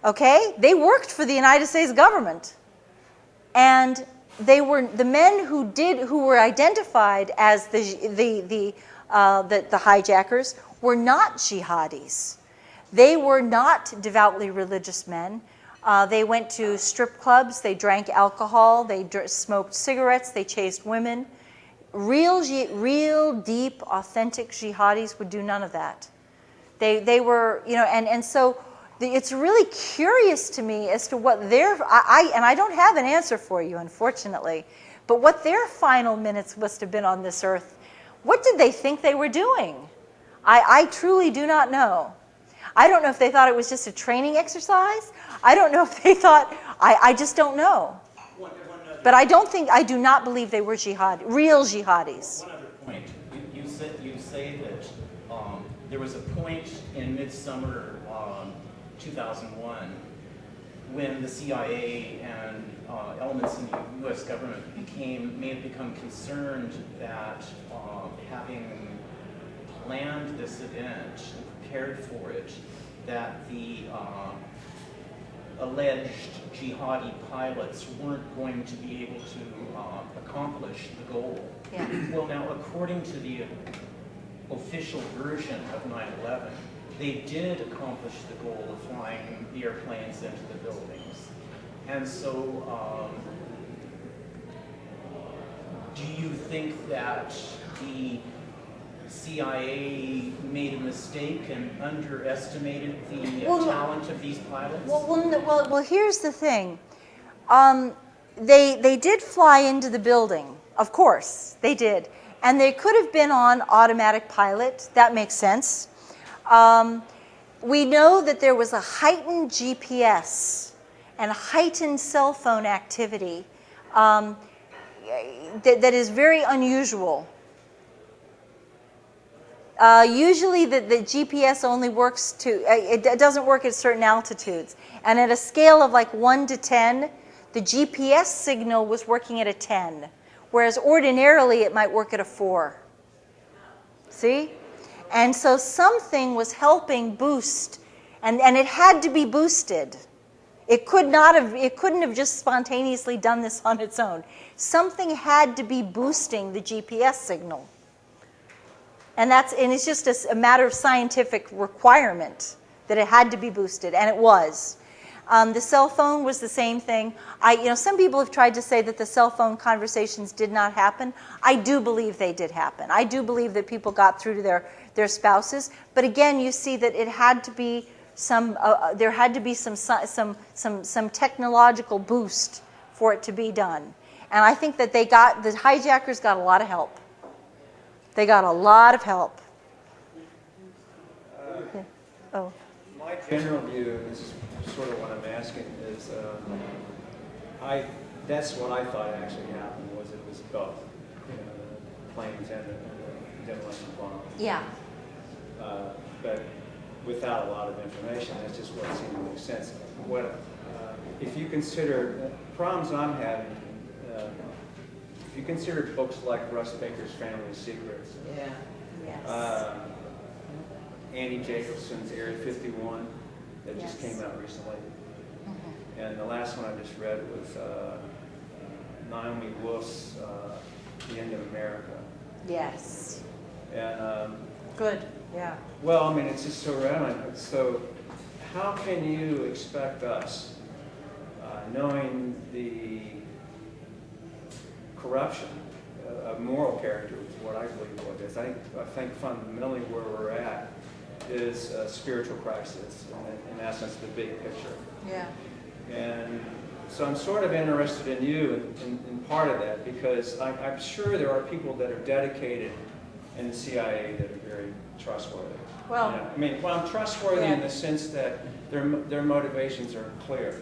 Speaker 2: Okay? They worked for the United States government. And they were the men who were identified as the hijackers were not jihadis. They were not devoutly religious men. They went to strip clubs, they drank alcohol, they smoked cigarettes, they chased women. Real deep, authentic jihadis would do none of that. They were, and so it's really curious to me as to what and I don't have an answer for you, unfortunately, but what their final minutes must have been on this earth. What did they think they were doing? I truly do not know. I don't know if they thought it was just a training exercise. I don't know if they thought, I just don't know. But I do not believe they were real jihadis.
Speaker 4: One other point. You say that there was a point in midsummer 2001 when the CIA and elements in the U.S. government may have become concerned that having planned this event and prepared for it, that the alleged jihadi pilots weren't going to be able to accomplish the goal.
Speaker 2: Yeah.
Speaker 4: Well, now, according to the official version of 9/11, they did accomplish the goal of flying the airplanes into the buildings. And so, do you think that the CIA made a mistake and underestimated the talent of these pilots?
Speaker 2: Well, here's the thing. They did fly into the building, of course, they did. And they could have been on automatic pilot. That makes sense. We know that there was a heightened GPS and heightened cell phone activity that is very unusual. Usually the GPS only works it doesn't work at certain altitudes. And at a scale of like 1 to 10, the GPS signal was working at a 10, whereas ordinarily it might work at a 4. See? And so something was helping boost, and it had to be boosted. It couldn't have just spontaneously done this on its own. Something had to be boosting the GPS signal. And it's just a matter of scientific requirement that it had to be boosted, and it was. The cell phone was the same thing. Some people have tried to say that the cell phone conversations did not happen. I do believe they did happen. I do believe that people got through to their spouses. But again, you see that it had to be there had to be some technological boost for it to be done. And I think that the hijackers got a lot of help. They got a lot of help. Oh.
Speaker 5: My general view is sort of what I'm asking is, that's what I thought actually happened, was it was both, planes and the demolition bomb.
Speaker 2: Yeah.
Speaker 5: But without a lot of information, that's just what seemed to make sense. If you consider problems I'm having, if you consider books like Russ Baker's Family Secrets,
Speaker 3: Yeah.
Speaker 2: Yes.
Speaker 5: Andy Jacobson's Area 51 that just
Speaker 2: Yes.
Speaker 5: came out recently, and the last one I just read was Naomi Wolf's The End of America.
Speaker 2: Yes.
Speaker 5: And
Speaker 2: Good. Yeah.
Speaker 5: well, I mean, it's just so relevant. So, how can you expect us, knowing the corruption of moral character, is what I believe what it is. I think fundamentally where we're at is a spiritual crisis, in essence, the big picture.
Speaker 2: Yeah.
Speaker 5: And so I'm sort of interested in you in part of that, because I'm sure there are people that are dedicated in the CIA that are very trustworthy.
Speaker 2: Well,
Speaker 5: I mean, I'm trustworthy in the sense that their motivations are clear.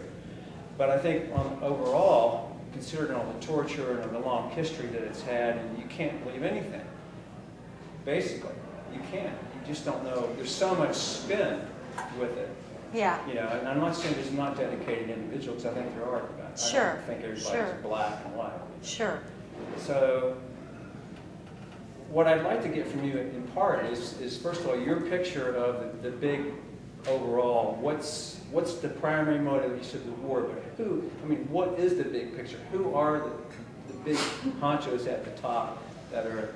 Speaker 5: But I think overall, considering all the torture and the long history that it's had, and you can't believe anything. Basically, you can't. You just don't know. There's so much spin with it.
Speaker 2: Yeah.
Speaker 5: And I'm not saying there's not dedicated individuals. I think there are.
Speaker 2: Sure.
Speaker 5: I don't think everybody's black and white.
Speaker 2: Sure.
Speaker 5: So, what I'd like to get from you in part is first of all, your picture of the big overall. What's the primary motivation of the war? But what is the big picture? Who are the big honchos at the top that are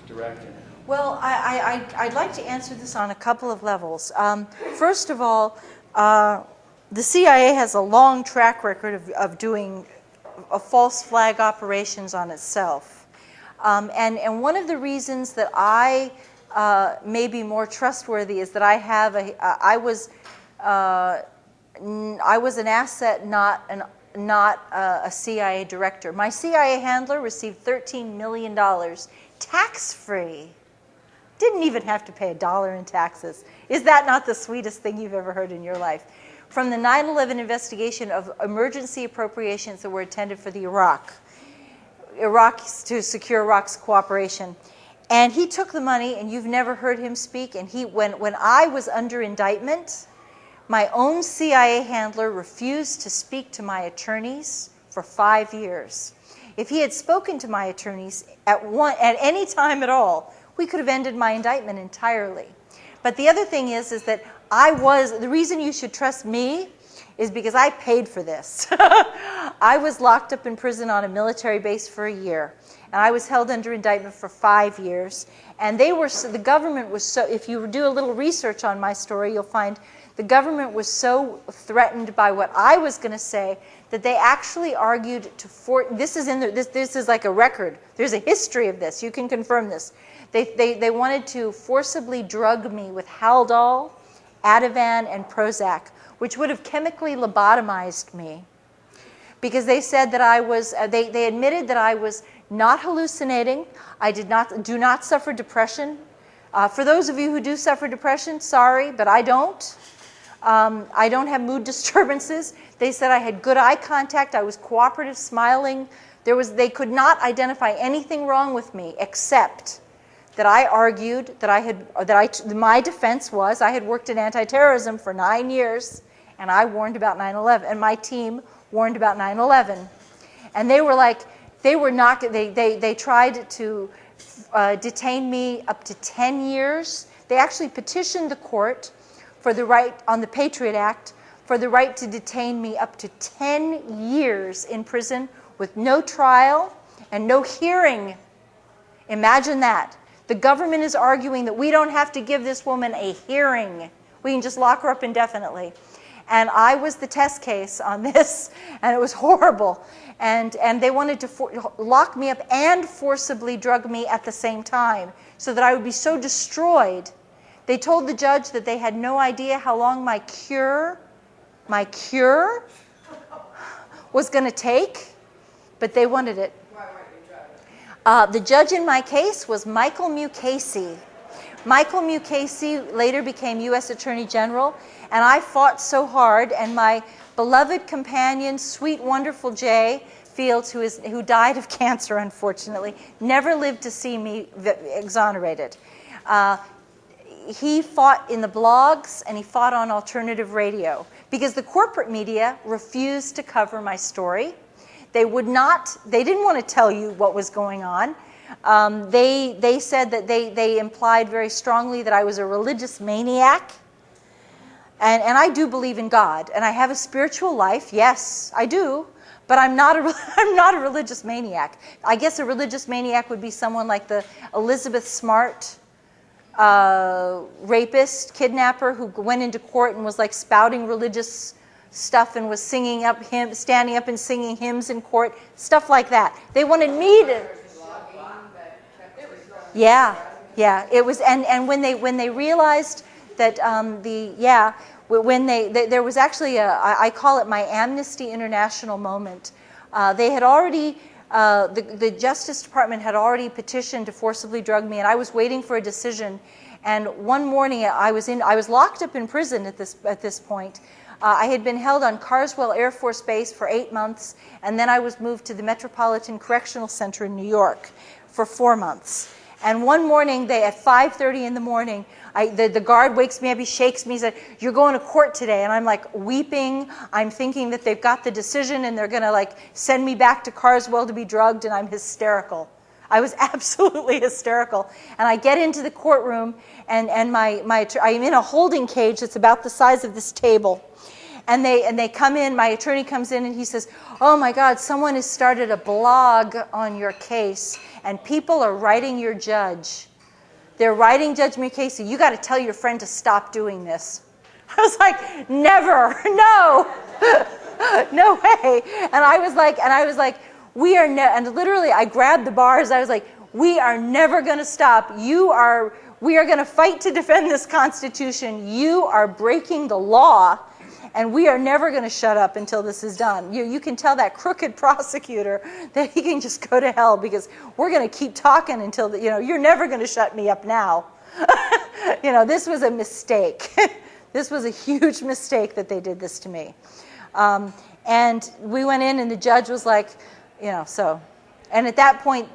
Speaker 5: directing?
Speaker 2: Well, I'd like to answer this on a couple of levels. First of all, the CIA has a long track record of doing false flag operations on itself. And one of the reasons that I may be more trustworthy is that I was an asset, not a CIA director. My CIA handler received $13 million tax-free. Didn't even have to pay $1 in taxes. Is that not the sweetest thing you've ever heard in your life? From the 9/11 investigation of emergency appropriations that were intended for the Iraq to secure Iraq's cooperation. And he took the money, and you've never heard him speak. And when I was under indictment, my own CIA handler refused to speak to my attorneys for 5 years. If he had spoken to my attorneys at any time at all, we could have ended my indictment entirely. But the other thing is that the reason you should trust me is because I paid for this. I was locked up in prison on a military base for a year, and I was held under indictment for 5 years. And the government was so, if you do a little research on my story, you'll find the government was so threatened by what I was going to say that they actually argued this is like a record. There's a history of this. You can confirm this. They wanted to forcibly drug me with Haldol, Ativan, and Prozac, which would have chemically lobotomized me, because they said that they admitted that I was not hallucinating. I do not suffer depression. For those of you who do suffer depression, sorry, but I don't. I don't have mood disturbances. They said I had good eye contact. I was cooperative, smiling. They could not identify anything wrong with me except that I argued my defense was I had worked in anti-terrorism for 9 years, and I warned about 9/11, and my team warned about 9/11, and they tried to detain me up to 10 years. They actually petitioned the court for the right on the Patriot Act for the right to detain me up to 10 years in prison with no trial and no hearing. Imagine that. The government is arguing that we don't have to give this woman a hearing. We can just lock her up indefinitely. And I was the test case on this, and it was horrible. And they wanted to lock me up and forcibly drug me at the same time so that I would be so destroyed. They told the judge that they had no idea how long my cure was going to take, but they wanted it. The judge in my case was Michael Mukasey. Michael Mukasey later became U.S. Attorney General, and I fought so hard, and my beloved companion, sweet, wonderful Jay Fields, who died of cancer, unfortunately, never lived to see me exonerated. He fought in the blogs, and he fought on alternative radio, because the corporate media refused to cover my story. They didn't want to tell you what was going on. They said that they implied very strongly that I was a religious maniac. And I do believe in God, and I have a spiritual life. Yes, I do. But I'm not a religious maniac. I guess a religious maniac would be someone like the Elizabeth Smart rapist, kidnapper, who went into court and was like spouting religious stuff and was standing up and singing hymns in court, stuff like that. They wanted me to. Yeah. It was, and when they realized that there was actually I call it my Amnesty International moment. They had already. The Justice Department had already petitioned to forcibly drug me, and I was waiting for a decision. And one morning, I was locked up in prison at this point. I had been held on Carswell Air Force Base for 8 months, and then I was moved to the Metropolitan Correctional Center in New York for 4 months. And one morning, at 5:30 in the morning, the guard wakes me up, he shakes me, he said, "You're going to court today." And I'm like weeping. I'm thinking that they've got the decision and they're going to like send me back to Carswell to be drugged, and I'm hysterical. I was absolutely hysterical. And I get into the courtroom, and I'm in a holding cage that's about the size of this table. And they come in, my attorney comes in, and he says, "Oh my God, someone has started a blog on your case, and people are writing your judge. They're writing Judge Mukasey. You got to tell your friend to stop doing this." I was like, "Never, no, no way." And I was like, "We are," and literally I grabbed the bars. I was like, "We are never going to stop. We are going to fight to defend this Constitution. You are breaking the law. And we are never going to shut up until this is done." You can tell that crooked prosecutor that he can just go to hell, because we're going to keep talking until, you're never going to shut me up now. This was a mistake. This was a huge mistake that they did this to me. And we went in, and the judge was like, so. And at that point,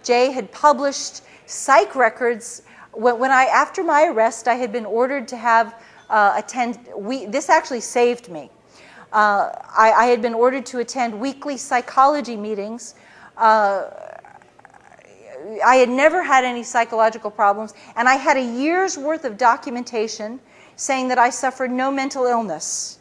Speaker 2: Jay had published psych records. After my arrest, I had been ordered to have this actually saved me. I had been ordered to attend weekly psychology meetings. I had never had any psychological problems, and I had a year's worth of documentation saying that I suffered no mental illness,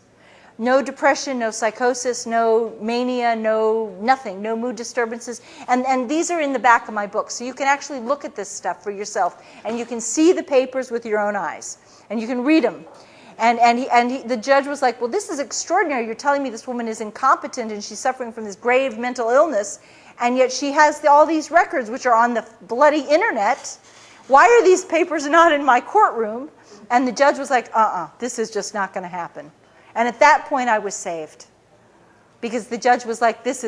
Speaker 2: no depression, no psychosis, no mania, no nothing, no mood disturbances. And these are in the back of my book, so you can actually look at this stuff for yourself, and you can see the papers with your own eyes. And you can read them. The judge was like, "Well, this is extraordinary. You're telling me this woman is incompetent and she's suffering from this grave mental illness, and yet she has all these records which are on the bloody internet. Why are these papers not in my courtroom?" And the judge was like, "This is just not going to happen." And at that point, I was saved, because the judge was like, "This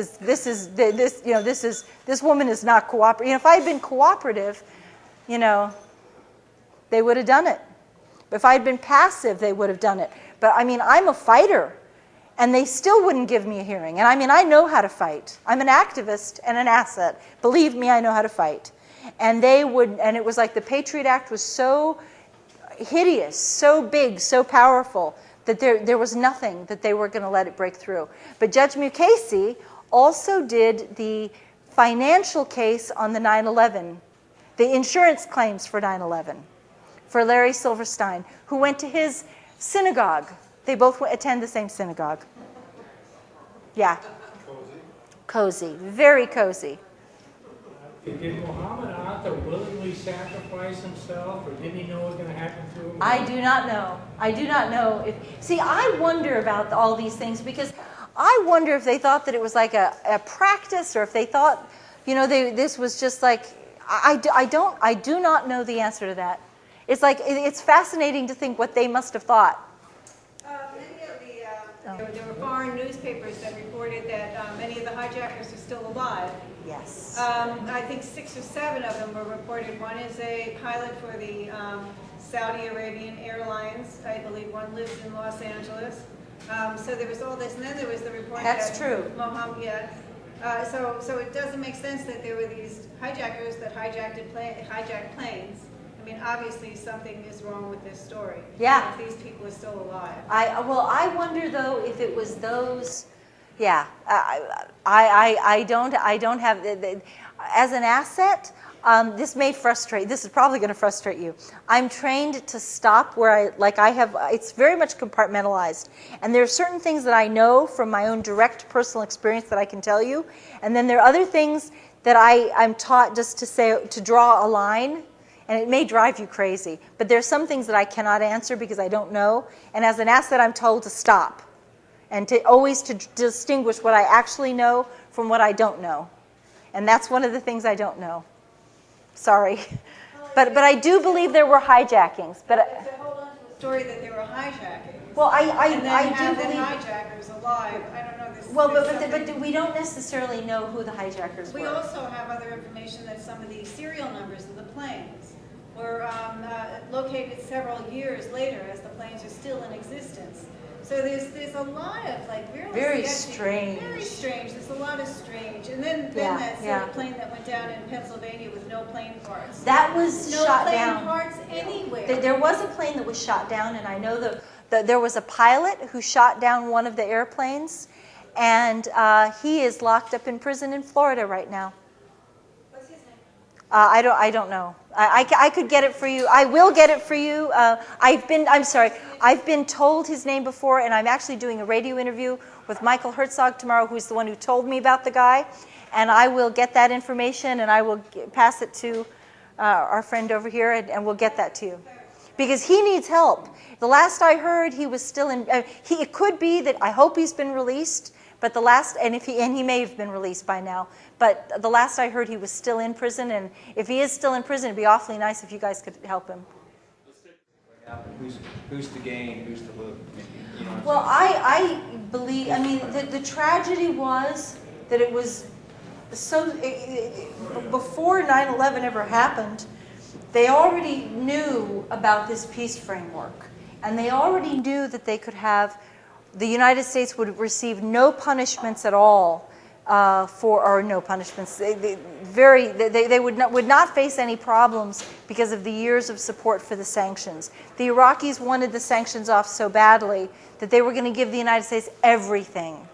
Speaker 2: woman is not cooperating." If I had been cooperative, they would have done it. If I had been passive, they would have done it. But I'm a fighter, and they still wouldn't give me a hearing. And I know how to fight. I'm an activist and an asset. Believe me, I know how to fight. And it was like the Patriot Act was so hideous, so big, so powerful, that there was nothing that they were going to let it break through. But Judge Mukasey also did the financial case on the 9/11, the insurance claims for 9/11. For Larry Silverstein, who went to his synagogue. They both attend the same synagogue. Yeah.
Speaker 6: Cozy.
Speaker 2: Cozy. Very cozy.
Speaker 6: Did Muhammad Atta willingly sacrifice himself, or didn't he know what was going to happen to him?
Speaker 2: I do not know. I do not know. See, I wonder about all these things because I wonder if they thought that it was like a practice, or if they thought, this was just like, I do not know the answer to that. It's like, it's fascinating to think what they must have thought.
Speaker 7: There were foreign newspapers that reported that many of the hijackers are still alive.
Speaker 2: Yes.
Speaker 7: I think 6 or 7 of them were reported. One is a pilot for the Saudi Arabian Airlines. I believe one lives in Los Angeles. So there was all this, and then there was the report
Speaker 2: That's
Speaker 7: that
Speaker 2: true.
Speaker 7: Mohammed, yeah. So it doesn't make sense that there were these hijackers that hijacked planes. I mean, obviously something is wrong with this story.
Speaker 2: Yeah.
Speaker 7: If these people are still alive.
Speaker 2: I wonder though if it was those. Yeah. I don't have as an asset. This may frustrate. This is probably going to frustrate you. I'm trained to stop where I have. It's very much compartmentalized, and there are certain things that I know from my own direct personal experience that I can tell you, and then there are other things that I'm taught just to draw a line. And it may drive you crazy, but there's some things that I cannot answer because I don't know. And as an asset, I'm told to stop and to always to distinguish what I actually know from what I don't know. And that's one of the things I don't know. Sorry. But I do believe there were hijackings. But
Speaker 7: to hold on to the story that there were hijackings.
Speaker 2: Well,
Speaker 7: and then
Speaker 2: I
Speaker 7: have
Speaker 2: do
Speaker 7: the
Speaker 2: believe.
Speaker 7: hijackers alive. I don't know.
Speaker 2: Well, but we don't necessarily know who the hijackers
Speaker 7: We
Speaker 2: were.
Speaker 7: also have other information that some of the serial numbers of the planes were located several years later, as the planes are still in existence. So there's a lot of
Speaker 2: Very
Speaker 7: sketchy,
Speaker 2: strange.
Speaker 7: Very strange. There's a lot of strange. And then that sort of plane that went down in Pennsylvania with no plane parts.
Speaker 2: That was
Speaker 7: no
Speaker 2: shot
Speaker 7: plane
Speaker 2: down.
Speaker 7: parts anywhere.
Speaker 2: There was a plane that was shot down, and I know that there was a pilot who shot down one of the airplanes, and he is locked up in prison in Florida right now.
Speaker 7: What's his name?
Speaker 2: I don't know. I could get it for you. I will get it for you. I've been told his name before, and I'm actually doing a radio interview with Michael Herzog tomorrow, who's the one who told me about the guy. And I will get that information, and I will pass it to our friend over here, and we'll get that to you. Because he needs help. The last I heard, he was still in. It could be that I hope he's been released, but he may have been released by now. But the last I heard, he was still in prison, and if he is still in prison, it'd be awfully nice if you guys could help him.
Speaker 5: Who's to gain? Who's to lose?
Speaker 2: Well, I believe. I mean, the tragedy was that it was so. Before 9/11 ever happened, they already knew about this peace framework, and they already knew that they could have. The United States would receive no punishments at all no punishments. They would not face any problems because of the years of support for the sanctions. The Iraqis wanted the sanctions off so badly that they were going to give the United States everything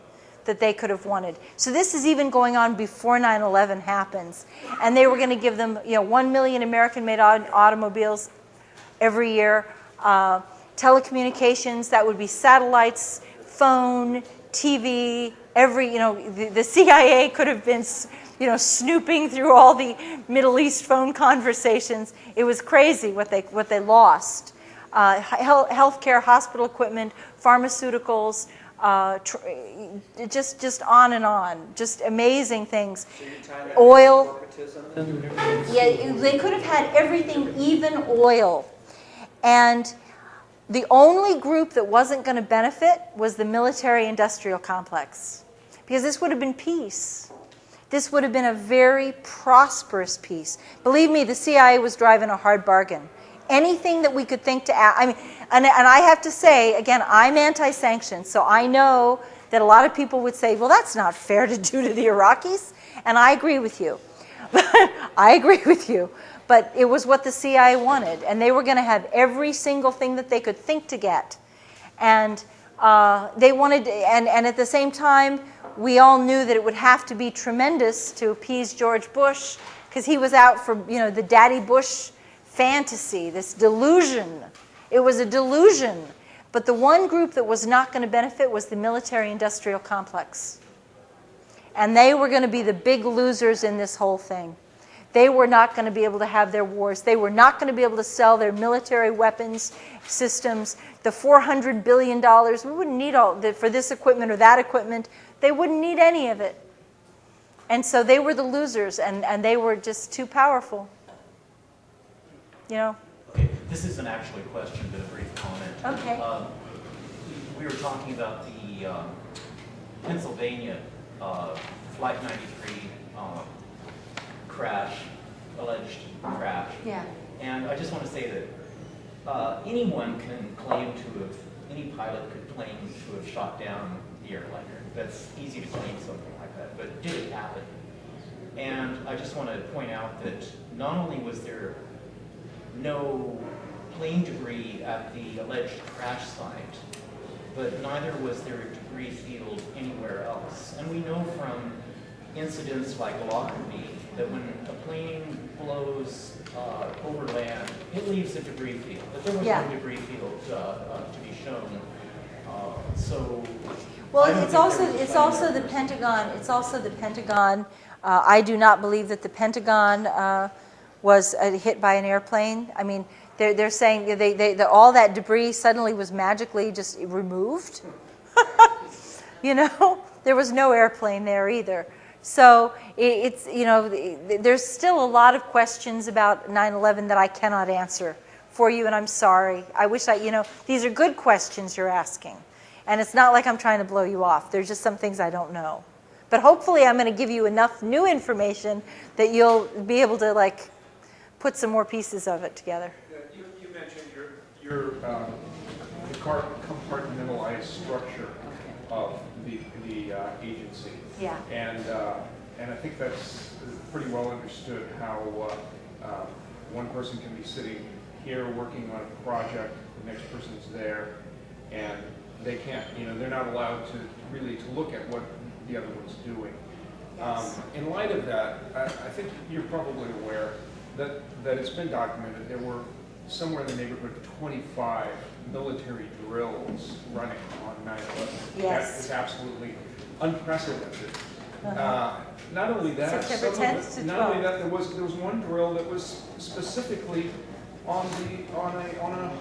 Speaker 2: that they could have wanted. So this is even going on before 9/11 happens, and they were going to give them 1 million American-made automobiles every year. Telecommunications, that would be satellites, phone, TV, the CIA could have been, snooping through all the Middle East phone conversations. It was crazy what they lost. Healthcare, hospital equipment, pharmaceuticals, just on and on. Just amazing things.
Speaker 5: So you're tying that
Speaker 2: Oil.
Speaker 5: to corporatism?
Speaker 2: Yeah, they could have had everything, even oil. And the only group that wasn't going to benefit was the military-industrial complex, because this would have been peace. This would have been a very prosperous peace. Believe me, the CIA was driving a hard bargain. Anything that we could think to add, and I have to say, again, I'm anti-sanctions, so I know that a lot of people would say, well, that's not fair to do to the Iraqis, and I agree with you. I agree with you. But it was what the CIA wanted, and they were going to have every single thing that they could think to get. And they wanted, and at the same time, we all knew that it would have to be tremendous to appease George Bush, because he was out for the Daddy Bush fantasy, this delusion. It was a delusion. But the one group that was not going to benefit was the military-industrial complex. And they were going to be the big losers in this whole thing. They were not going to be able to have their wars. They were not going to be able to sell their military weapons systems. The $400 billion, we wouldn't need all for this equipment or that equipment. They wouldn't need any of it. And so they were the losers, and they were just too powerful. You know?
Speaker 4: Okay, this isn't actually a question, but a brief comment.
Speaker 2: Okay.
Speaker 4: We were talking about the Pennsylvania Flight 93 crash, alleged crash.
Speaker 2: Yeah.
Speaker 4: And I just want to say that anyone can claim to have, any pilot could claim to have shot down the airliner. That's easy to claim something like that, but did it happen? And I just want to point out that not only was there no plane debris at the alleged crash site, but neither was there a debris field anywhere else. And we know from incidents like Lockerbie that when a plane blows over land, it leaves a debris field, but there was no debris field to be shown.
Speaker 2: Well, it's also the Pentagon. It's also the Pentagon. I do not believe that the Pentagon was hit by an airplane. I mean, they're saying all that debris suddenly was magically just removed. You know, there was no airplane there either. So it's, you know, there's still a lot of questions about 9/11 that I cannot answer for you, and I'm sorry. I wish you know, these are good questions you're asking. And it's not like I'm trying to blow you off. There's just some things I don't know. But hopefully I'm going to give you enough new information that you'll be able to, like, put some more pieces of it together.
Speaker 8: You mentioned your the compartmentalized structure of the agency.
Speaker 2: Yeah.
Speaker 8: And I think that's pretty well understood how one person can be sitting here working on a project, the next person's there, and they can't, you know, they're not allowed to really to look at what the other one's doing.
Speaker 2: Yes.
Speaker 8: In light of that, I think you're probably aware that it's been documented there were somewhere in the neighborhood of 25 military drills running on 9/11.
Speaker 2: Yes.
Speaker 8: That is absolutely unprecedented. Not only that,
Speaker 2: September 10th to
Speaker 8: not only that, there was one drill that was specifically on a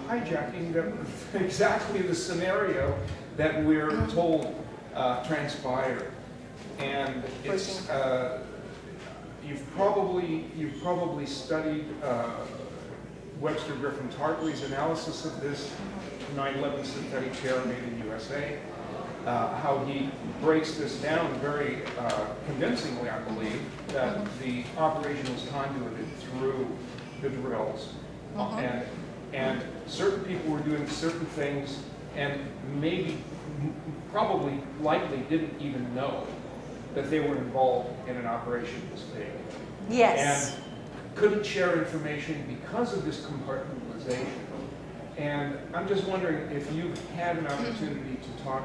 Speaker 8: hijacking that exactly the scenario that we're told transpired, and it's you've probably studied Webster Griffin Tarpley's analysis of this 9/11 synthetic terror made in USA. How he breaks this down very convincingly, I believe, that the operation was conduited through the drills. And certain people were doing certain things and probably likely didn't even know that they were involved in an operation this big.
Speaker 2: Yes.
Speaker 8: And couldn't share information because of this compartmentalization. And I'm just wondering if you've had an opportunity to talk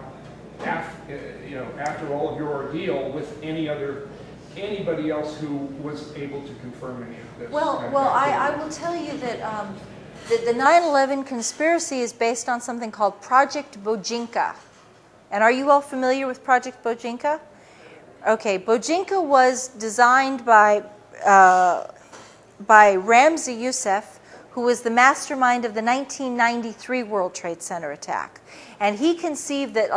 Speaker 8: after all of your ordeal with anybody else who was able to confirm any of this.
Speaker 2: Well, I will tell you that the 9/11 conspiracy is based on something called Project Bojinka. And are you all familiar with Project Bojinka? Okay, Bojinka was designed by Ramzi Youssef, who was the mastermind of the 1993 World Trade Center attack. And he conceived that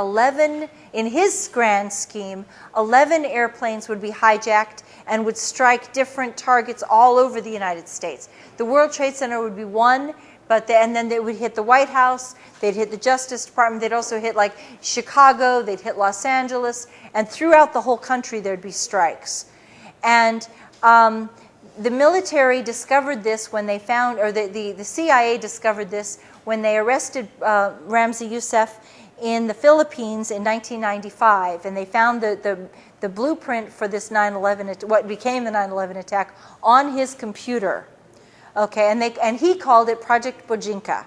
Speaker 2: in his grand scheme, 11 airplanes would be hijacked and would strike different targets all over the United States. The World Trade Center would be one, and then they would hit the White House, they'd hit the Justice Department, they'd also hit like Chicago, they'd hit Los Angeles, and throughout the whole country there'd be strikes. And the military discovered this when they found, or the CIA discovered this when they arrested Ramzi Youssef in the Philippines in 1995, and they found the blueprint for this 9/11, what became the 9/11 attack, on his computer. Okay, and he called it Project Bojinka.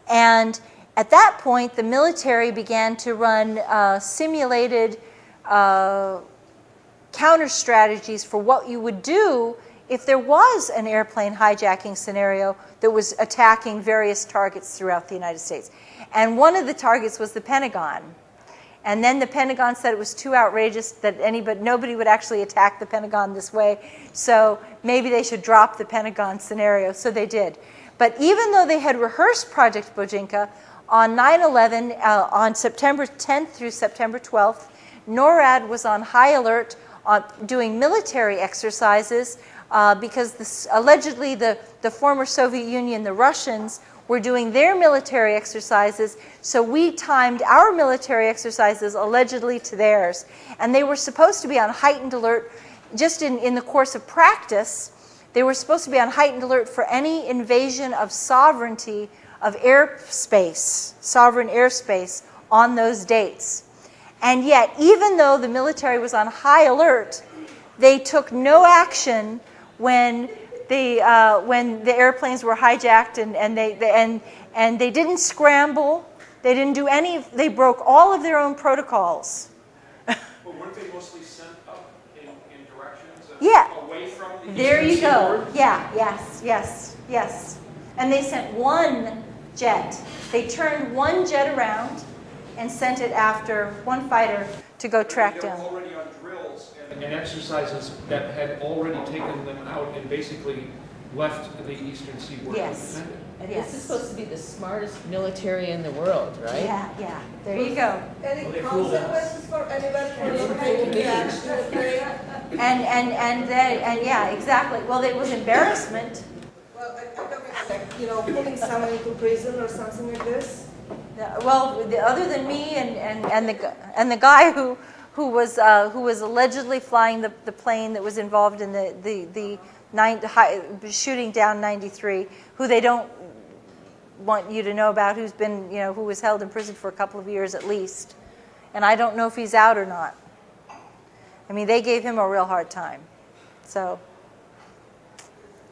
Speaker 2: And at that point, the military began to run simulated counter strategies for what you would do if there was an airplane hijacking scenario that was attacking various targets throughout the United States. And one of the targets was the Pentagon. And then the Pentagon said it was too outrageous that nobody would actually attack the Pentagon this way. So maybe they should drop the Pentagon scenario. So they did. But even though they had rehearsed Project Bojinka, on 9/11, on September 10th through September 12th, NORAD was on high alert doing military exercises because allegedly the former Soviet Union, the Russians, were doing their military exercises, so we timed our military exercises allegedly to theirs. And they were supposed to be on heightened alert just in the course of practice. They were supposed to be on heightened alert for any invasion of sovereignty of airspace, sovereign airspace, on those dates. And yet, even though the military was on high alert, they took no action when the airplanes were hijacked, and they didn't scramble. They didn't do any. They broke all of their own protocols.
Speaker 8: Well, weren't they mostly sent up in directions away from the
Speaker 2: There you
Speaker 8: eastern
Speaker 2: go.
Speaker 8: seaboard?
Speaker 2: Yeah. Yes. And they sent one jet. They turned one jet around and sent it after one fighter to go track
Speaker 8: They were
Speaker 2: down.
Speaker 8: already on drills and exercises that had already taken them out and basically left the eastern seaboard
Speaker 2: Yes.
Speaker 8: undefended.
Speaker 3: And
Speaker 2: Yes.
Speaker 3: this is supposed to be the smartest military in the world, right?
Speaker 2: Yeah. There you go.
Speaker 9: Any consequences for anybody for not taking the action to play?
Speaker 2: And yeah, exactly. Well, it was embarrassment.
Speaker 9: Well, I don't mean like, putting someone into prison or something like this.
Speaker 2: Well, other than me and the guy who was allegedly flying the plane that was involved in the shooting down 93, who they don't want you to know about, who was held in prison for a couple of years at least, and I don't know if he's out or not. I mean, they gave him a real hard time. So,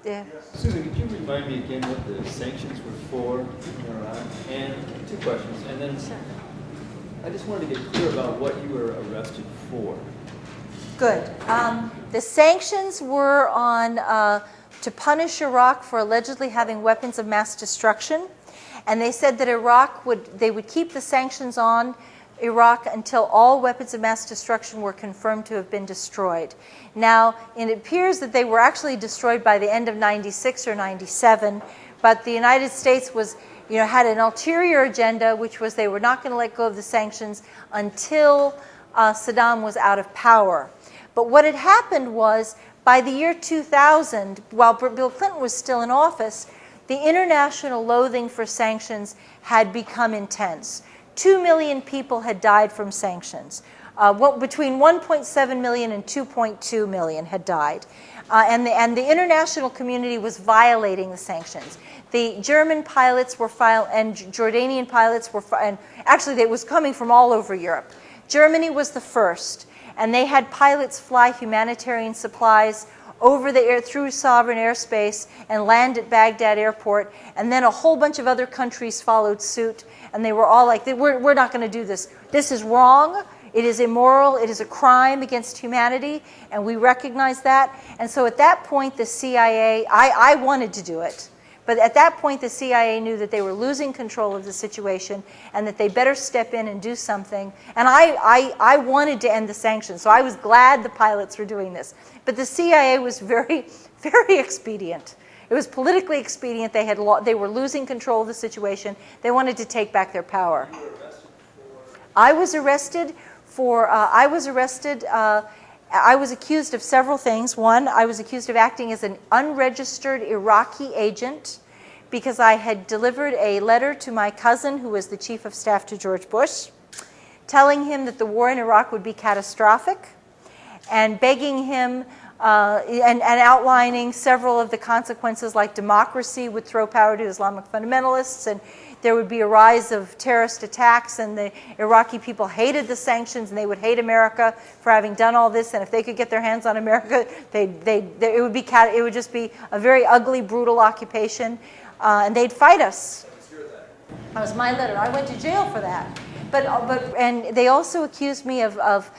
Speaker 2: yeah.
Speaker 10: Susan, could you remind me again what the sanctions were for in Iraq? And two questions. And then I just wanted to get clear about what you were arrested for.
Speaker 2: Good. The sanctions were on to punish Iraq for allegedly having weapons of mass destruction, and they said that they would keep the sanctions on Iraq until all weapons of mass destruction were confirmed to have been destroyed. Now, it appears that they were actually destroyed by the end of 96 or 97, but the United States had an ulterior agenda, which was they were not going to let go of the sanctions until Saddam was out of power. But what had happened was, by the year 2000, while Bill Clinton was still in office, the international loathing for sanctions had become intense. 2 million people had died from sanctions. Between 1.7 million and 2.2 million had died. And the international community was violating the sanctions. The German pilots were and Jordanian pilots were, and actually it was coming from all over Europe. Germany was the first, and they had pilots fly humanitarian supplies over the air through sovereign airspace and land at Baghdad airport, and then a whole bunch of other countries followed suit, and they were all like, we're not going to do this. This is wrong. It is immoral. It is a crime against humanity, and we recognize that. And so at that point, the CIA, I wanted to do it, but at that point, the CIA knew that they were losing control of the situation and that they better step in and do something. And I wanted to end the sanctions, so I was glad the pilots were doing this. But the CIA was very, very expedient. It was politically expedient. They were losing control of the situation. They wanted to take back their power.
Speaker 10: You were arrested for?
Speaker 2: I was accused of several things. One, I was accused of acting as an unregistered Iraqi agent because I had delivered a letter to my cousin, who was the chief of staff to George Bush, telling him that the war in Iraq would be catastrophic, and begging him and outlining several of the consequences, like democracy would throw power to Islamic fundamentalists, and there would be a rise of terrorist attacks, and the Iraqi people hated the sanctions, and they would hate America for having done all this, and if they could get their hands on America, it would just be a very ugly, brutal occupation, and they'd fight us. That was my letter. I went to jail for that. And they also accused me of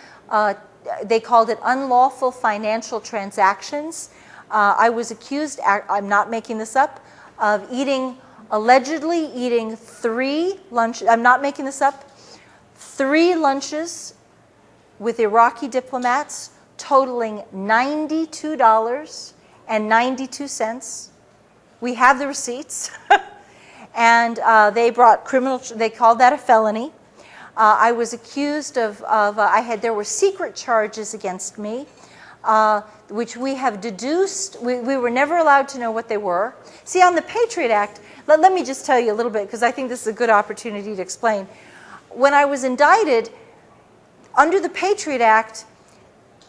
Speaker 2: they called it unlawful financial transactions. I was accused, I'm not making this up, of allegedly eating 3 lunch, I'm not making this up, 3 lunches with Iraqi diplomats totaling $92.92. We have the receipts. And they brought they called that a felony. I was accused there were secret charges against me, which we have deduced. We were never allowed to know what they were. See, on the Patriot Act, let me just tell you a little bit, because I think this is a good opportunity to explain. When I was indicted, under the Patriot Act,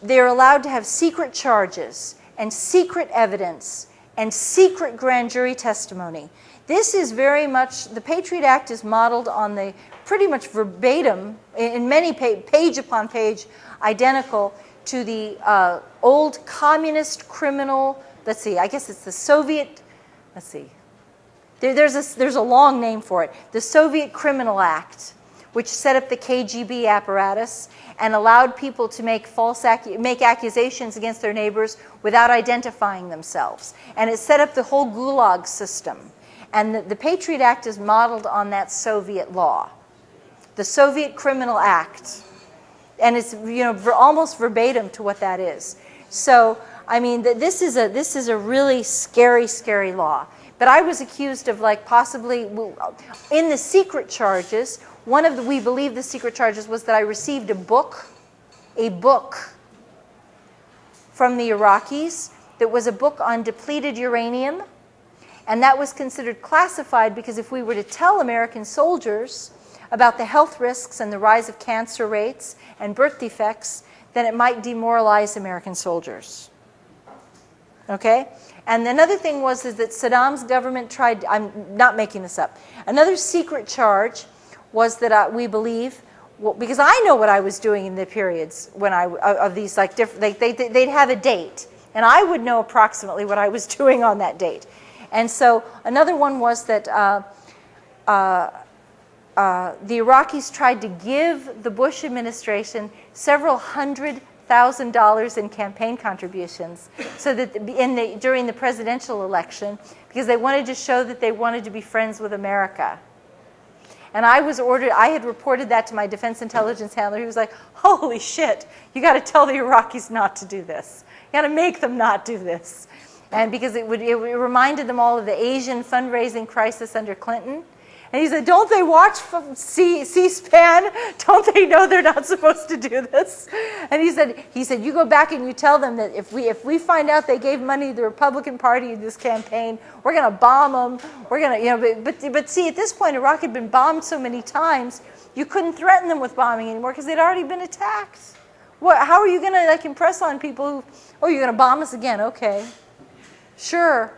Speaker 2: they're allowed to have secret charges and secret evidence and secret grand jury testimony. This is very much, the Patriot Act is modeled on the pretty much verbatim, in many page upon page, identical to the old communist criminal, let's see, I guess it's the Soviet, let's see, there's a long name for it, the Soviet Criminal Act, which set up the KGB apparatus and allowed people to make make accusations against their neighbors without identifying themselves. And it set up the whole Gulag system. And the Patriot Act is modeled on that Soviet law, the Soviet Criminal Act. And it's almost verbatim to what that is. So, I mean, this is a really scary, scary law. But I was accused of possibly, in the secret charges, we believe the secret charges was that I received a book from the Iraqis that was a book on depleted uranium. And that was considered classified because if we were to tell American soldiers about the health risks and the rise of cancer rates and birth defects, then it might demoralize American soldiers. Okay? And another thing was that Saddam's government tried, I'm not making this up, another secret charge was that we believe, because I know what I was doing in the periods when of these different, they'd have a date, and I would know approximately what I was doing on that date. And so another one was that the Iraqis tried to give the Bush administration several $100,000 in campaign contributions so that during the presidential election, because they wanted to show that they wanted to be friends with America. And I had reported that to my defense intelligence handler. He was like, holy shit, you got to tell the Iraqis not to do this. You got to make them not do this. And because it reminded them all of the Asian fundraising crisis under Clinton. And he said, don't they watch C-SPAN? Don't they know they're not supposed to do this? And he said, you go back and you tell them that if we find out they gave money to the Republican Party in this campaign, we're going to bomb them. We're going to, but see, at this point, Iraq had been bombed so many times, you couldn't threaten them with bombing anymore because they'd already been attacked. How are you going to impress on people who, you're going to bomb us again? Okay. Sure.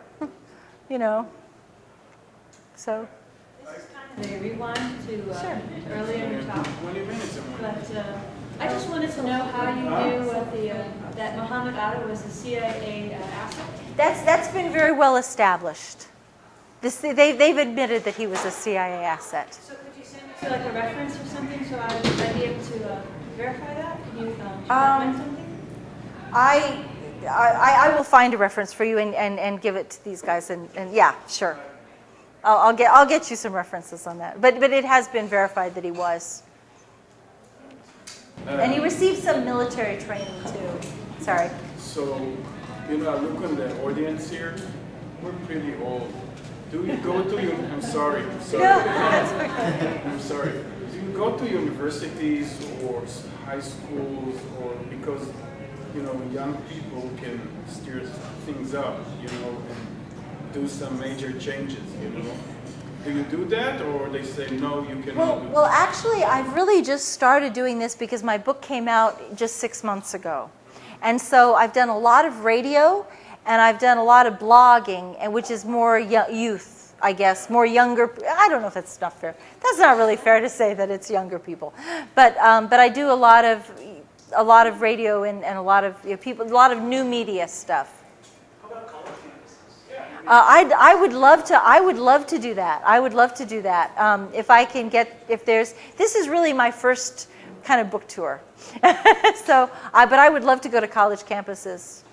Speaker 2: So.
Speaker 11: May I rewind to earlier in your talk? But I just wanted to know how you knew that Muhammad Ali was a CIA asset.
Speaker 2: That's been very well established. They've admitted that he was a CIA asset.
Speaker 11: So could you send me to a reference or something so I'd be able to verify that? Can you find something?
Speaker 2: I will find a reference for you and give it to these guys and yeah, sure. I'll get you some references on that. But it has been verified that he was. And he received some military training too. Sorry.
Speaker 8: So, I look on the audience here. We're pretty old. Do you go to I'm sorry.
Speaker 2: No, that's okay.
Speaker 8: I'm sorry. Do you go to universities or high schools or because young people can steer things up, and do some major changes, Do you do that, or they say, no, you cannot do that?
Speaker 2: Well, actually, I've really just started doing this because my book came out just 6 months ago. And so I've done a lot of radio, and I've done a lot of blogging, and which is more youth, I guess, more younger. I don't know if that's not fair. That's not really fair to say that it's younger people. But I do a lot of radio and a lot of people, a lot of new media stuff. I would love to do that. I would love to do that. This is really my first kind of book tour. So, but I would love to go to college campuses.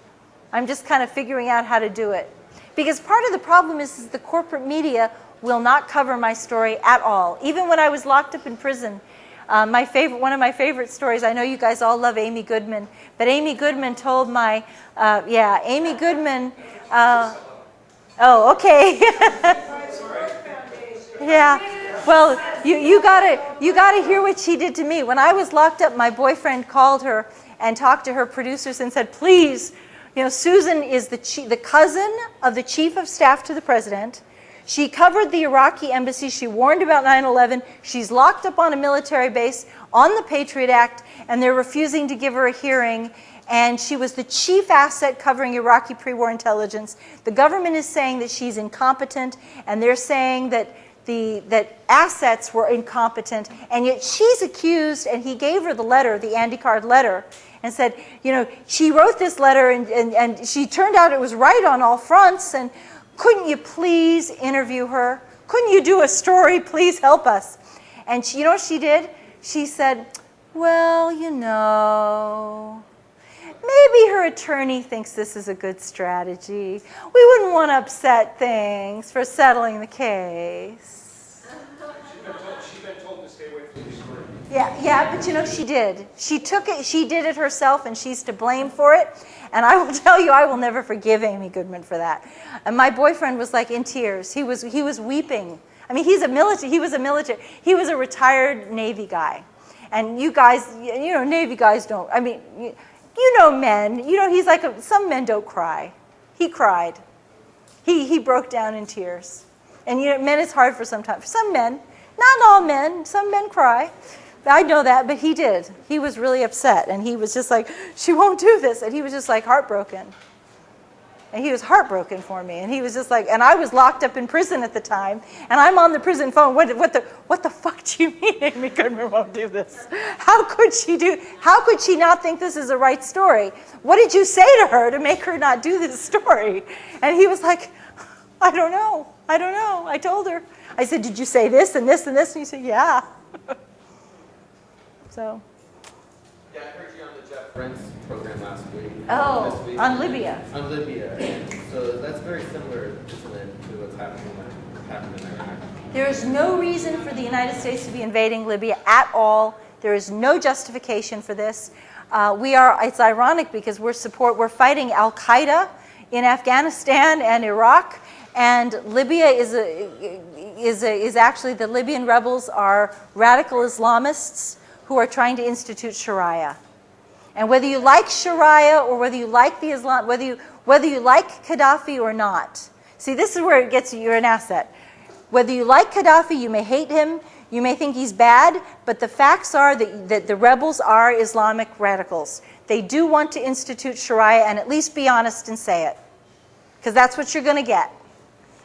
Speaker 2: I'm just kind of figuring out how to do it. Because part of the problem is the corporate media will not cover my story at all. Even when I was locked up in prison, One of my favorite stories, I know you guys all love Amy Goodman, but Amy Goodman told Amy Goodman, oh, okay. Yeah, well, you gotta hear what she did to me. When I was locked up, my boyfriend called her and talked to her producers and said, please, Susan is the cousin of the chief of staff to the president. She covered the Iraqi embassy. She warned about 9/11. She's locked up on a military base on the Patriot Act, and they're refusing to give her a hearing. And she was the chief asset covering Iraqi pre-war intelligence. The government is saying that she's incompetent, and they're saying that that assets were incompetent, and yet she's accused, and he gave her the letter, the Andy Card letter, and said, she wrote this letter, and she turned out it was right on all fronts, and couldn't you please interview her? Couldn't you do a story? Please help us. And you know what she did? She said, well, maybe her attorney thinks this is a good strategy. We wouldn't want to upset things for settling the case.
Speaker 8: She's been told to stay away from the story.
Speaker 2: Yeah, but she did. She took it, she did it herself, and she's to blame for it. And I will tell you, I will never forgive Amy Goodman for that. And my boyfriend was like in tears. He was weeping. I mean, he was a retired Navy guy. And you guys, Navy guys don't, I mean, men, he's like, some men don't cry. He cried. He broke down in tears. And men, it's hard for sometimes. For some men, not all men, some men cry. I know that, but he did. He was really upset, and he was just like, she won't do this. And he was just like heartbroken. And he was heartbroken for me. And he was just like, and I was locked up in prison at the time, and I'm on the prison phone. What the fuck do you mean Amy Goodman won't do this? How could she not think this is the right story? What did you say to her to make her not do this story? And he was like, I don't know. I told her. I said, did you say this and this and this? And he said, yeah. So.
Speaker 12: Yeah, I heard you on the Jeff Brent's program last week.
Speaker 2: Oh,
Speaker 12: this week.
Speaker 2: on Libya.
Speaker 12: On Libya. And so that's very similar, isn't it, to what's happening in Iraq?
Speaker 2: There is no reason for the United States to be invading Libya at all. There is no justification for this. It's ironic because we're fighting Al-Qaeda in Afghanistan and Iraq, and Libya is actually, the Libyan rebels are radical Islamists who are trying to institute Sharia. And whether you like Sharia or whether you like the Islam, whether you like Gaddafi or not, see, this is where it gets you're an asset. Whether you like Gaddafi, you may hate him, you may think he's bad, but the facts are that the rebels are Islamic radicals. They do want to institute Sharia, and at least be honest and say it, because that's what you're going to get.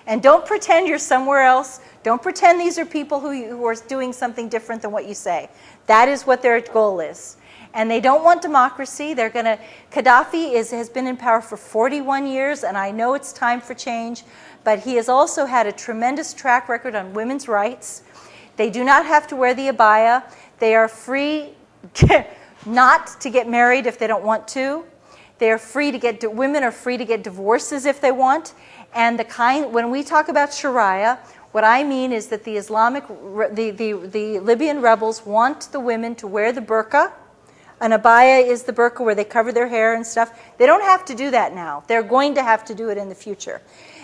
Speaker 2: And don't pretend you're somewhere else. Don't pretend these are people who are doing something different than what you say. That is what their goal is. And they don't want democracy. Gaddafi has been in power for 41 years, and I know it's time for change, but he has also had a tremendous track record on women's rights. They do not have to wear the abaya. They are free not to get married if they don't want to. They are free to women are free to get divorces if they want. And when we talk about Sharia, what I mean is that the Libyan rebels want the women to wear the burqa. An abaya is the burqa where they cover their hair and stuff. They don't have to do that now. They're going to have to do it in the future.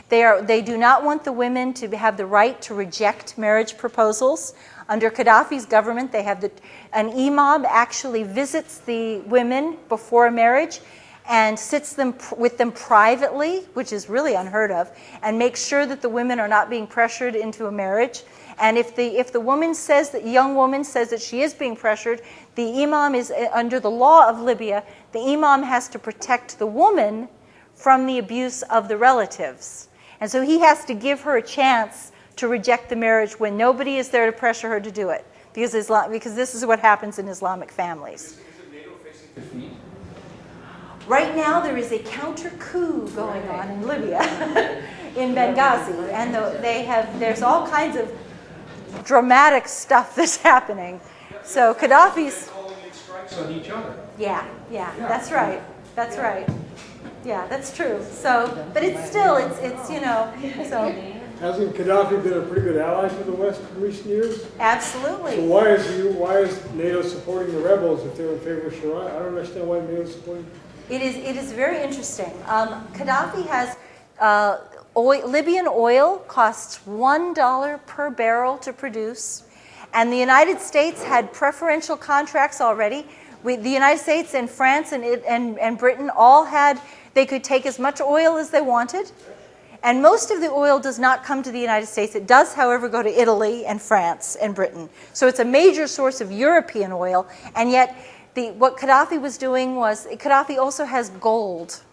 Speaker 2: They do not want the women to have the right to reject marriage proposals. Under Gaddafi's government, an imam actually visits the women before a marriage and sits with them privately, which is really unheard of, and makes sure that the women are not being pressured into a marriage. And if the young woman says that she is being pressured, the imam is, under the law of Libya, the imam has to protect the woman from the abuse of the relatives. And so he has to give her a chance to reject the marriage when nobody is there to pressure her to do it, because this is what happens in Islamic families.
Speaker 8: Is it NATO facing defeat?
Speaker 2: Right now, there is a counter coup going on in Libya, in Benghazi, and there's all kinds of dramatic stuff that's happening. So Gaddafi's
Speaker 8: calling in strikes on each other.
Speaker 2: Yeah, that's right. Yeah, that's true. So, but it's still, so
Speaker 6: Hasn't Gaddafi been a pretty good ally for the West in recent years? So
Speaker 2: Absolutely.
Speaker 6: why is NATO supporting the rebels if they're in favor of Sharia? I don't understand why NATO is supporting.
Speaker 2: It is very interesting. Gaddafi has Libyan oil costs $1 per barrel to produce, and the United States had preferential contracts already. The United States and France and Britain all had, they could take as much oil as they wanted. And most of the oil does not come to the United States. It does, however, go to Italy and France and Britain. So it's a major source of European oil. And yet, what Gaddafi was doing was, Gaddafi also has gold.